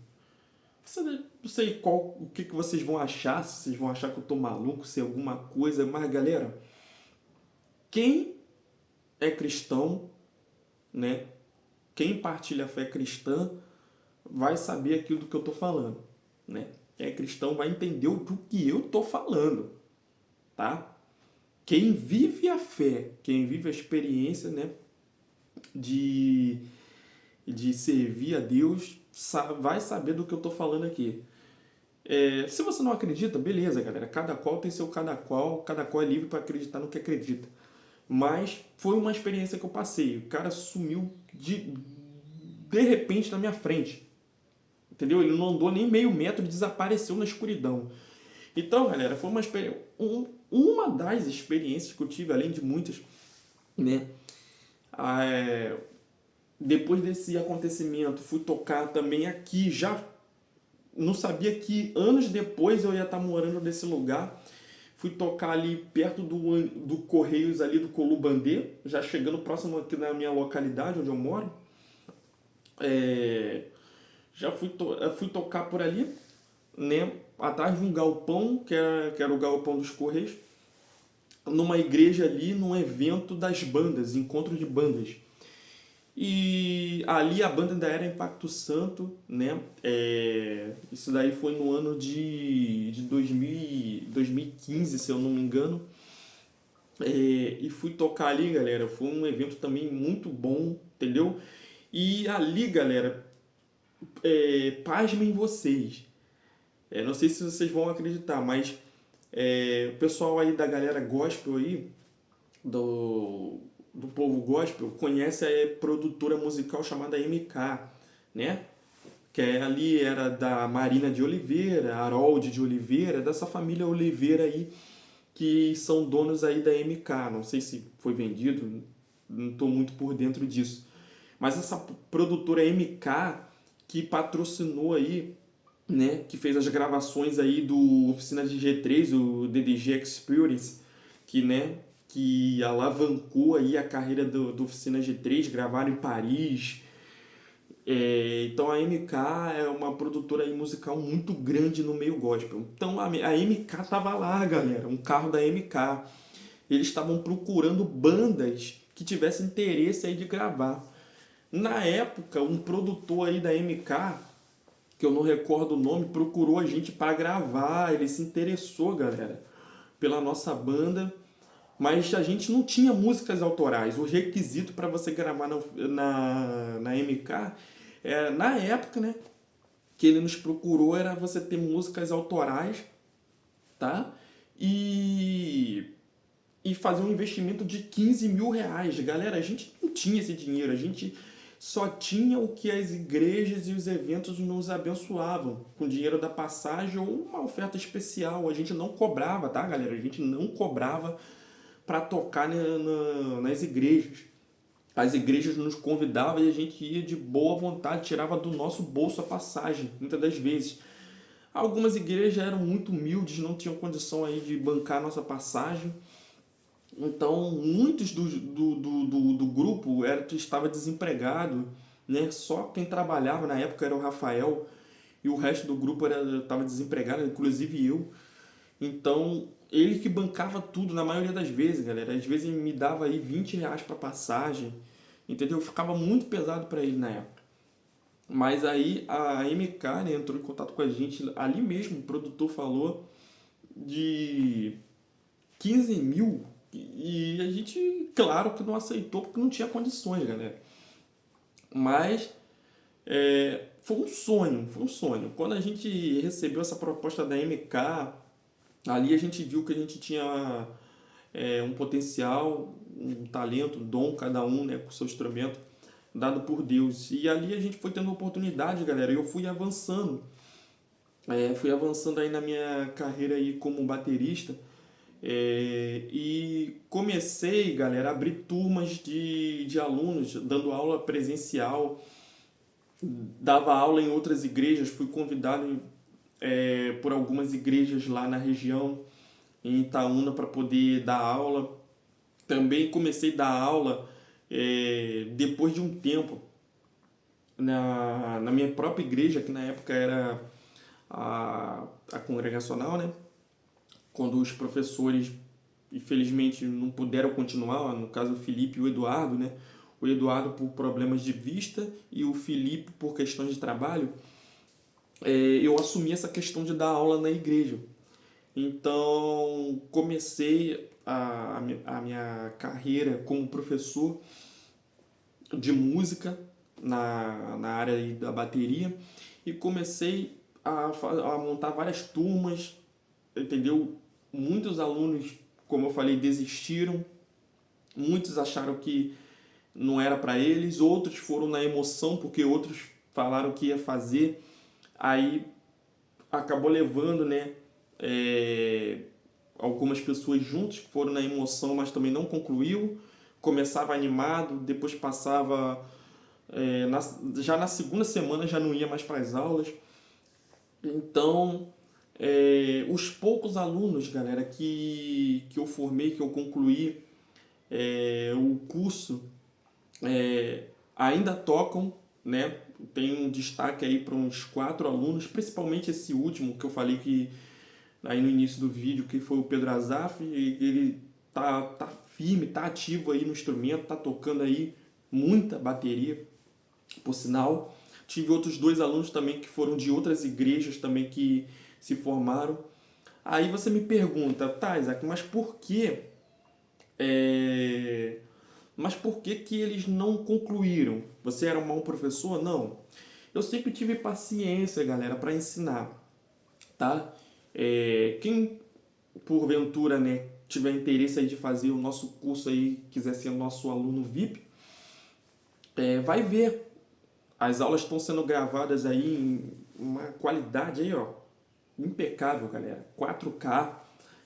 Speaker 1: Não sei o que vocês vão achar, se vocês vão achar que eu tô maluco, se é alguma coisa, mas galera, quem é cristão, né? Quem partilha a fé cristã vai saber aquilo do que eu tô falando, né? Quem é cristão vai entender do que eu tô falando, tá? Quem vive a fé, quem vive a experiência, né, de servir a Deus, vai saber do que eu tô falando aqui. Se você não acredita, beleza, galera. Cada qual tem seu cada qual é livre para acreditar no que acredita. Mas foi uma experiência que eu passei. O cara sumiu de repente na minha frente. Entendeu? Ele não andou nem meio metro e desapareceu na escuridão. Então, galera, foi uma das experiências que eu tive, além de muitas, né? Depois desse acontecimento, fui tocar também aqui. Já não sabia que anos depois eu ia estar morando nesse lugar. Fui tocar ali perto do Correios ali do Colubandê, já chegando próximo aqui na minha localidade, onde eu moro. Já fui tocar por ali, né, atrás de um galpão, que era o galpão dos Correios, numa igreja ali, num evento das bandas, encontro de bandas. E ali a banda ainda era Impacto Santo, né? Isso daí foi no ano de 2015, se eu não me engano. E fui tocar ali, galera. Foi um evento também muito bom, entendeu? E ali, galera, pasmem vocês. Não sei se vocês vão acreditar, mas o pessoal aí da galera gospel aí, do povo gospel, conhece a produtora musical chamada MK, né? Que ali era da Marina de Oliveira, Harold de Oliveira, dessa família Oliveira aí, que são donos aí da MK. Não sei se foi vendido, não estou muito por dentro disso. Mas essa produtora MK que patrocinou aí, né, que fez as gravações aí do Oficina de G3, o DDG Experience, que, né, que alavancou aí a carreira do Oficina G3, gravaram em Paris. Então a MK é uma produtora aí musical muito grande no meio gospel. Então a MK tava lá, galera, um carro da MK. Eles estavam procurando bandas que tivessem interesse aí de gravar. Na época, um produtor aí da MK, que eu não recordo o nome, procurou a gente para gravar. Ele se interessou, galera, pela nossa banda, mas a gente não tinha músicas autorais. O requisito para você gravar na MK, na época, né, que ele nos procurou, era você ter músicas autorais, tá? E fazer um investimento de 15 mil reais. Galera, a gente não tinha esse dinheiro, a gente só tinha o que as igrejas e os eventos nos abençoavam, com dinheiro da passagem ou uma oferta especial. A gente não cobrava, tá, galera? A gente não cobrava para tocar nas igrejas. As igrejas nos convidavam e a gente ia de boa vontade, tirava do nosso bolso a passagem, muitas das vezes. Algumas igrejas eram muito humildes, não tinham condição aí de bancar a nossa passagem. Então, muitos do grupo estava desempregado, né? Só quem trabalhava na época era o Rafael e o resto do grupo estava desempregado, inclusive eu. Então, ele que bancava tudo na maioria das vezes, galera. Às vezes ele me dava aí 20 reais para passagem, entendeu? Ficava muito pesado para ele na época. Mas aí a MK, né, entrou em contato com a gente ali mesmo, o produtor falou de 15 mil. E a gente, claro que não aceitou porque não tinha condições, galera. Mas foi um sonho, foi um sonho. Quando a gente recebeu essa proposta da MK, ali a gente viu que a gente tinha um potencial, um talento, um dom, cada um, né, com o seu instrumento, dado por Deus. E ali a gente foi tendo oportunidade, galera. E eu fui avançando. Fui avançando aí na minha carreira aí como baterista. E comecei, galera, a abrir turmas de alunos, dando aula presencial, dava aula em outras igrejas, fui convidado por algumas igrejas lá na região, em Itaúna, para poder dar aula. Também comecei a dar aula depois de um tempo na minha própria igreja, que na época era a congregacional, né? Quando os professores, infelizmente, não puderam continuar, no caso o Felipe e o Eduardo, né? O Eduardo por problemas de vista e o Felipe por questões de trabalho, eu assumi essa questão de dar aula na igreja. Então, comecei a minha carreira como professor de música na área aí da bateria e comecei a montar várias turmas, entendeu? Muitos alunos, como eu falei, desistiram, muitos acharam que não era para eles, outros foram na emoção porque outros falaram que ia fazer, aí acabou levando, né, algumas pessoas juntos que foram na emoção, mas também não concluiu, começava animado, depois passava, já na segunda semana já não ia mais para as aulas. Então, os poucos alunos, galera, que eu formei, que eu concluí o curso, ainda tocam, né? Tem um destaque aí para uns 4 alunos, principalmente esse último que eu falei que aí no início do vídeo, que foi o Pedro Azaf, ele tá firme, tá ativo aí no instrumento, tá tocando aí muita bateria, por sinal. Tive outros 2 alunos também que foram de outras igrejas também que se formaram. Aí você me pergunta, tá, Isaac, mas por que que eles não concluíram? Você era um mau professor? Não. Eu sempre tive paciência, galera, para ensinar, tá? Quem porventura, né, tiver interesse aí de fazer o nosso curso aí, quiser ser nosso aluno VIP, vai ver. As aulas estão sendo gravadas aí em uma qualidade aí, ó, impecável, galera. 4K,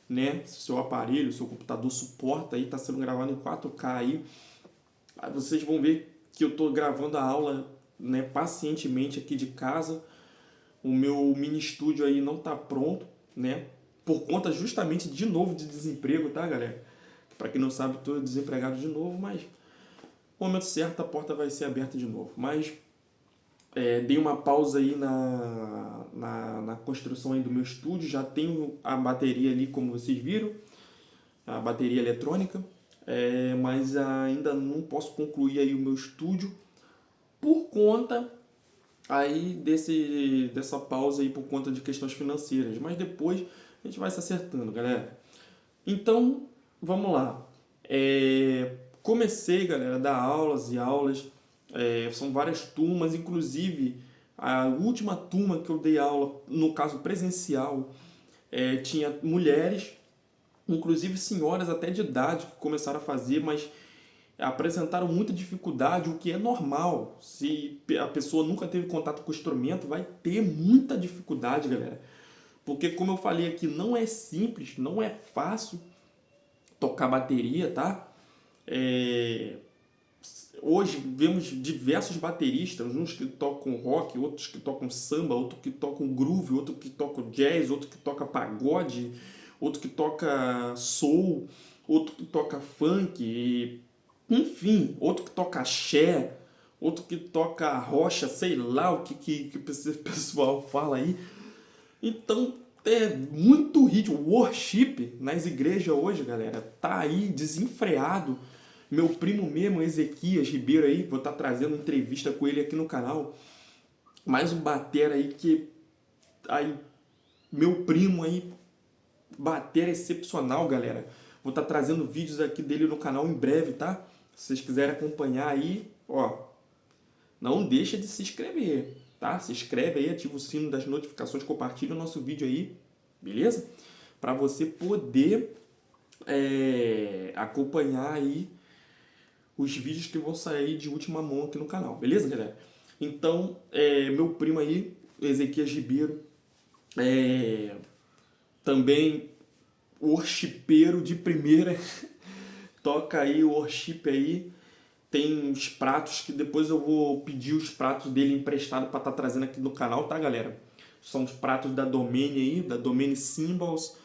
Speaker 1: né? Se o seu aparelho, o seu computador suporta aí, está sendo gravado em 4K aí vocês vão ver que eu estou gravando a aula, né, pacientemente aqui de casa. O meu mini estúdio aí não está pronto, né? Por conta justamente de novo de desemprego, tá, galera? Para quem não sabe, estou desempregado de novo, mas no momento certo a porta vai ser aberta de novo. Mas dei uma pausa aí na construção aí do meu estúdio. Já tenho a bateria ali, como vocês viram, a bateria eletrônica. Mas ainda não posso concluir aí o meu estúdio por conta aí dessa pausa aí por conta de questões financeiras. Mas depois a gente vai se acertando, galera. Então, vamos lá. Comecei, galera, a dar aulas e aulas. São várias turmas, inclusive a última turma que eu dei aula, no caso presencial, tinha mulheres, inclusive senhoras até de idade que começaram a fazer, mas apresentaram muita dificuldade, o que é normal. Se a pessoa nunca teve contato com o instrumento, vai ter muita dificuldade, galera. Porque, como eu falei aqui, não é simples, não é fácil tocar bateria, tá? Hoje vemos diversos bateristas, uns que tocam rock, outros que tocam samba, outros que tocam groove, outro que tocam jazz, outro que toca pagode, outro que toca soul, outro que toca funk, enfim, outro que toca axé, outro que toca rocha, sei lá o que o pessoal fala aí. Então, é muito ritmo. Worship nas igrejas hoje, galera, tá aí desenfreado. Meu primo mesmo, Ezequias Ribeiro aí, vou estar trazendo entrevista com ele aqui no canal. Mais um batera aí que... Aí, meu primo aí, batera excepcional, galera. Vou estar trazendo vídeos aqui dele no canal em breve, tá? Se vocês quiserem acompanhar aí, ó, não deixa de se inscrever, tá? Se inscreve aí, ativa o sino das notificações, compartilha o nosso vídeo aí, beleza? Para você poder acompanhar aí os vídeos que vão sair de última mão aqui no canal, beleza, galera? Então, meu primo aí, Ezequias Ribeiro, também worshipeiro de primeira, toca aí o worship aí. Tem uns pratos que depois eu vou pedir os pratos dele emprestado para estar trazendo aqui no canal, tá, galera? São os pratos da Domene aí, da Domene Cymbals.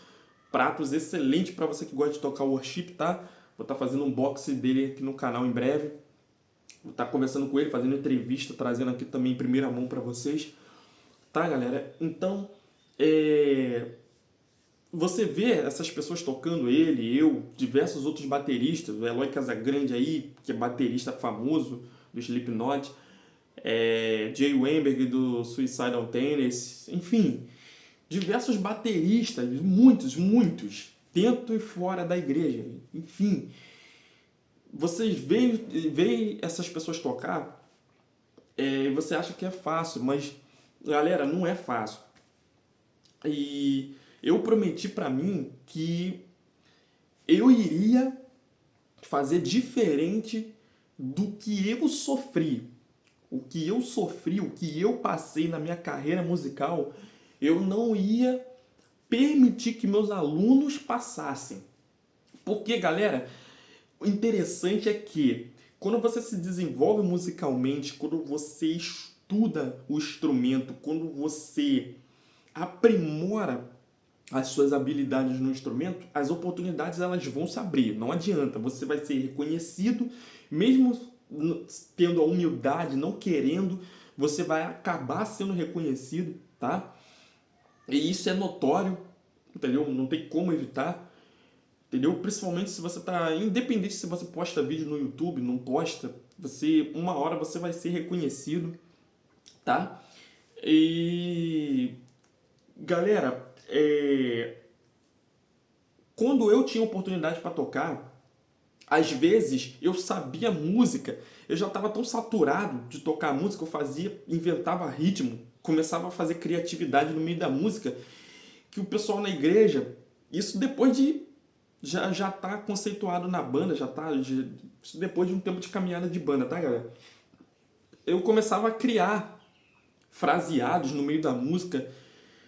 Speaker 1: Pratos excelentes para você que gosta de tocar worship, tá? Vou estar fazendo um unboxing dele aqui no canal em breve. Vou estar conversando com ele, fazendo entrevista, trazendo aqui também em primeira mão para vocês. Tá, galera? Então, você vê essas pessoas tocando, ele, eu, diversos outros bateristas, o Eloy Casagrande aí, que é baterista famoso do Slipknot, Jay Weinberg do Suicidal Tendencies, enfim, diversos bateristas, muitos, dentro e fora da igreja, enfim. Vocês veem essas pessoas tocar, você acha que é fácil, mas, galera, não é fácil. E eu prometi para mim que eu iria fazer diferente do que eu sofri. O que eu sofri, o que eu passei na minha carreira musical, eu não ia permitir que meus alunos passassem. Porque, galera, o interessante é que quando você se desenvolve musicalmente, quando você estuda o instrumento, quando você aprimora as suas habilidades no instrumento, as oportunidades elas vão se abrir. Não adianta, você vai ser reconhecido, mesmo tendo a humildade, não querendo, você vai acabar sendo reconhecido, tá? E isso é notório, entendeu? Não tem como evitar, entendeu? Principalmente se você tá, independente se você posta vídeo no YouTube, não posta, uma hora você vai ser reconhecido, tá? E galera, quando eu tinha oportunidade para tocar, às vezes eu sabia música, eu já estava tão saturado de tocar música, inventava ritmo, começava a fazer criatividade no meio da música, que o pessoal na igreja, isso depois de já tá conceituado na banda, depois de um tempo de caminhada de banda, tá, galera? Eu começava a criar fraseados no meio da música,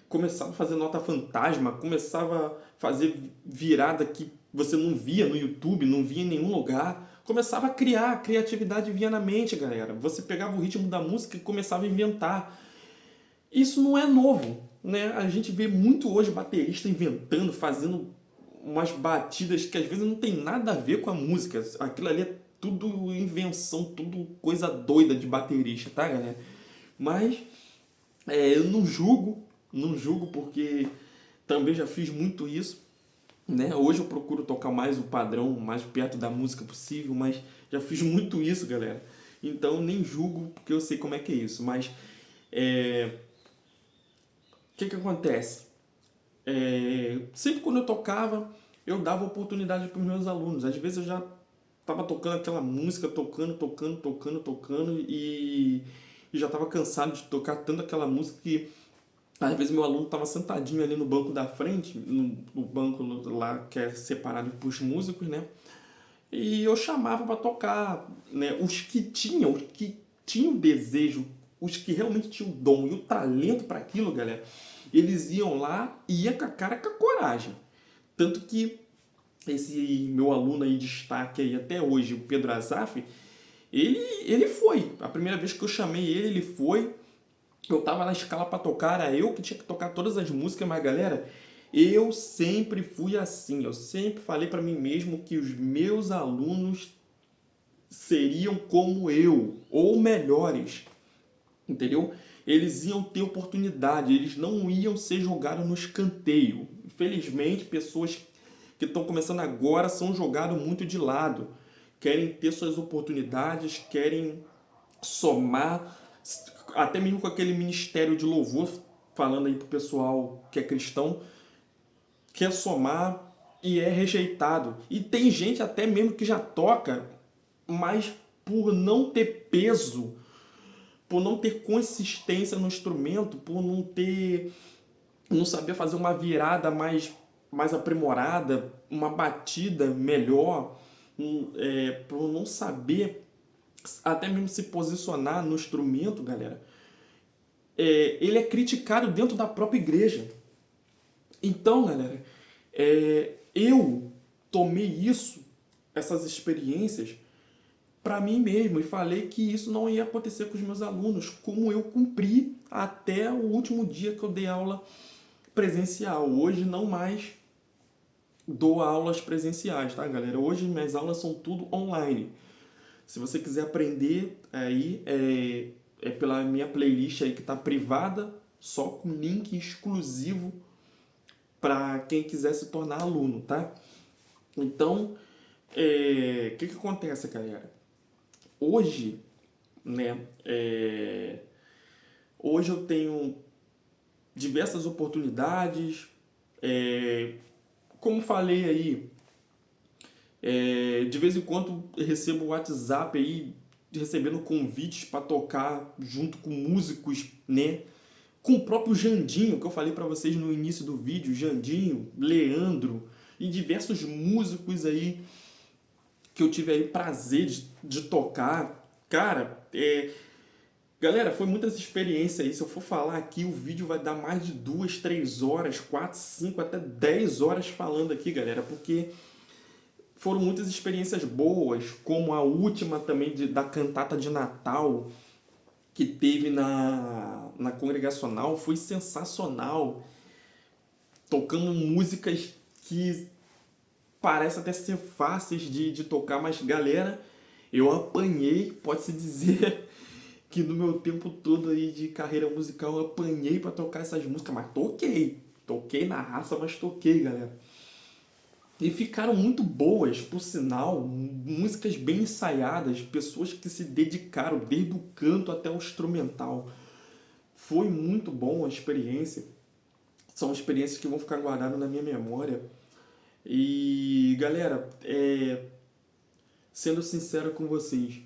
Speaker 1: começava a fazer nota fantasma, começava a fazer virada que você não via no YouTube, não via em nenhum lugar. Começava a criar, a criatividade vinha na mente, galera. Você pegava o ritmo da música e começava a inventar. Isso não é novo, né? A gente vê muito hoje baterista inventando, fazendo umas batidas que às vezes não tem nada a ver com a música. Aquilo ali é tudo invenção, tudo coisa doida de baterista, tá, galera? Mas eu não julgo, não julgo porque também já fiz muito isso, né? Hoje eu procuro tocar mais o padrão, mais perto da música possível, mas já fiz muito isso, galera. Então nem julgo porque eu sei como é que é isso. Mas o que acontece? Sempre quando eu tocava, eu dava oportunidade para os meus alunos. Às vezes eu já estava tocando aquela música, tocando e já estava cansado de tocar tanto aquela música que às vezes meu aluno estava sentadinho ali no banco da frente, no banco lá que é separado para os músicos, né? E eu chamava para tocar, né? Os que tinham desejo, os que realmente tinham o dom e o talento para aquilo, galera, eles iam lá e iam com a cara e com a coragem. Tanto que esse meu aluno aí de destaque aí até hoje, o Pedro Azaf, ele foi. A primeira vez que eu chamei ele foi. Eu tava na escala para tocar, era eu que tinha que tocar todas as músicas, mas galera, eu sempre fui assim. Eu sempre falei para mim mesmo que os meus alunos seriam como eu, ou melhores, entendeu? Eles iam ter oportunidade, eles não iam ser jogados no escanteio. Infelizmente, pessoas que estão começando agora são jogados muito de lado. Querem ter suas oportunidades, querem somar, até mesmo com aquele ministério de louvor, falando aí pro pessoal que é cristão, quer somar e é rejeitado. E tem gente até mesmo que já toca, mas por não ter peso, por não ter consistência no instrumento, por não saber fazer uma virada mais aprimorada, uma batida melhor, por não saber até mesmo se posicionar no instrumento, galera, ele é criticado dentro da própria igreja. Então, galera, eu tomei essas experiências, para mim mesmo e falei que isso não ia acontecer com os meus alunos, como eu cumpri até o último dia que eu dei aula presencial. Hoje não mais dou aulas presenciais, tá, galera? Hoje minhas aulas são tudo online. Se você quiser aprender aí, é pela minha playlist aí que tá privada, só com link exclusivo para quem quiser se tornar aluno, tá? Então, o que acontece, galera? Hoje, né, hoje eu tenho diversas oportunidades, como falei aí, de vez em quando eu recebo o WhatsApp aí, recebendo convites para tocar junto com músicos, né? Com o próprio Jandinho, que eu falei para vocês no início do vídeo, Jandinho, Leandro e diversos músicos aí que eu tive aí prazer de tocar. Cara, galera, foi muitas experiências aí. Se eu for falar aqui, o vídeo vai dar mais de 2, 3 horas, 4, 5, até 10 horas falando aqui, galera, porque foram muitas experiências boas, como a última também da cantata de Natal que teve na congregacional, foi sensacional. Tocando músicas que parecem até ser fáceis de tocar, mas galera, eu apanhei, pode-se dizer que no meu tempo todo aí de carreira musical eu apanhei para tocar essas músicas, mas toquei. Toquei na raça, mas toquei, galera. E ficaram muito boas, por sinal, músicas bem ensaiadas, pessoas que se dedicaram desde o canto até o instrumental. Foi muito bom a experiência. São experiências que vão ficar guardadas na minha memória. E, galera, sendo sincero com vocês,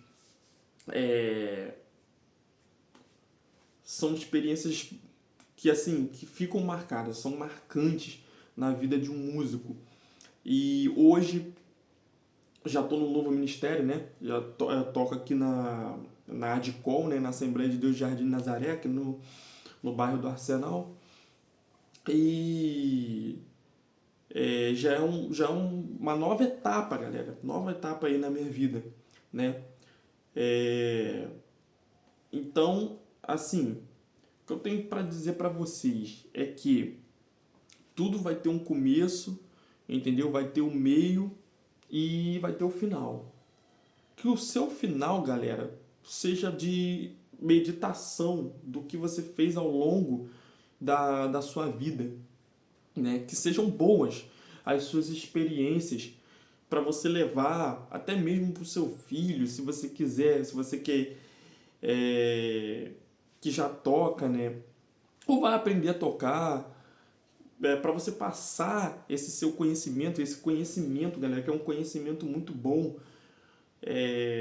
Speaker 1: são experiências que, assim, que ficam marcadas, são marcantes na vida de um músico. E hoje já estou no novo ministério, né? Já toco aqui na ADCOL, né? Na Assembleia de Deus Jardim Nazaré, aqui no bairro do Arsenal. E uma nova etapa, galera. Nova etapa aí na minha vida, né? É, então, assim, o que eu tenho para dizer para vocês é que tudo vai ter um começo, entendeu? Vai ter um meio e vai ter o final. Que o seu final, galera, seja de meditação do que você fez ao longo da sua vida, né? Que sejam boas as suas experiências para você levar até mesmo para o seu filho, se você quiser, se você quer que já toca, né? Ou vai aprender a tocar, para você passar esse conhecimento, galera, que é um conhecimento muito bom,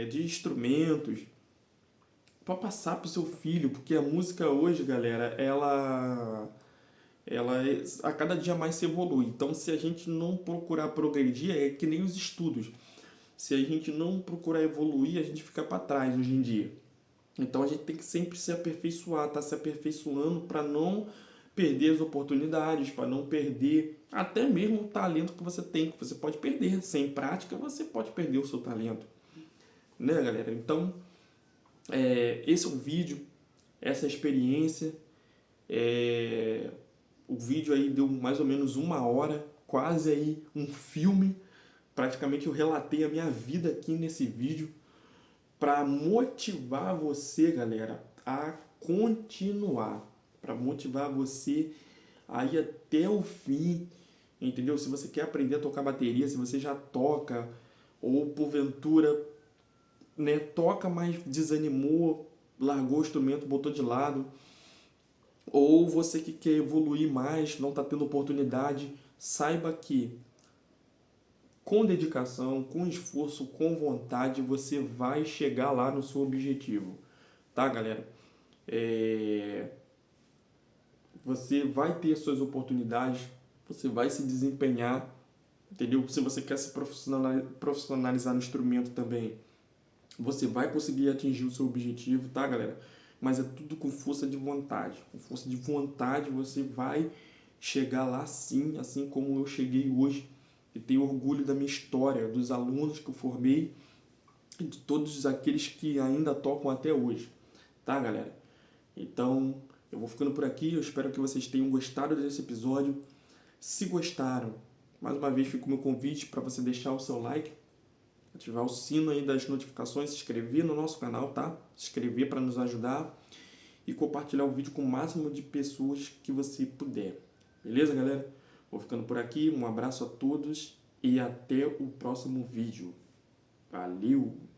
Speaker 1: de instrumentos, para passar para o seu filho, porque a música hoje, galera, a cada dia mais se evolui. Então, se a gente não procurar progredir, é que nem os estudos. Se a gente não procurar evoluir, a gente fica para trás hoje em dia. Então, a gente tem que sempre se aperfeiçoar, tá se aperfeiçoando para não perder as oportunidades, para não perder até mesmo o talento que você tem, que você pode perder. Sem prática, você pode perder o seu talento. Né, galera? Então, esse é o vídeo, essa experiência. O vídeo aí deu mais ou menos 1 hora, quase aí um filme. Praticamente eu relatei a minha vida aqui nesse vídeo para motivar você, galera, a continuar, para motivar você a ir até o fim, entendeu? Se você quer aprender a tocar bateria, se você já toca ou porventura, né, toca, mas desanimou, largou o instrumento, botou de lado, ou você que quer evoluir mais, não está tendo oportunidade, saiba que com dedicação, com esforço, com vontade, você vai chegar lá no seu objetivo, tá, galera? Você vai ter suas oportunidades, você vai se desempenhar, entendeu? Se você quer se profissionalizar no instrumento também, você vai conseguir atingir o seu objetivo, tá, galera? Mas é tudo com força de vontade. Com força de vontade você vai chegar lá sim, assim como eu cheguei hoje. E tenho orgulho da minha história, dos alunos que eu formei e de todos aqueles que ainda tocam até hoje, tá, galera? Então, eu vou ficando por aqui. Eu espero que vocês tenham gostado desse episódio. Se gostaram, mais uma vez fica o meu convite para você deixar o seu like, ativar o sino aí das notificações, se inscrever no nosso canal, tá? Se inscrever para nos ajudar e compartilhar o vídeo com o máximo de pessoas que você puder. Beleza, galera? Vou ficando por aqui. Um abraço a todos e até o próximo vídeo. Valeu!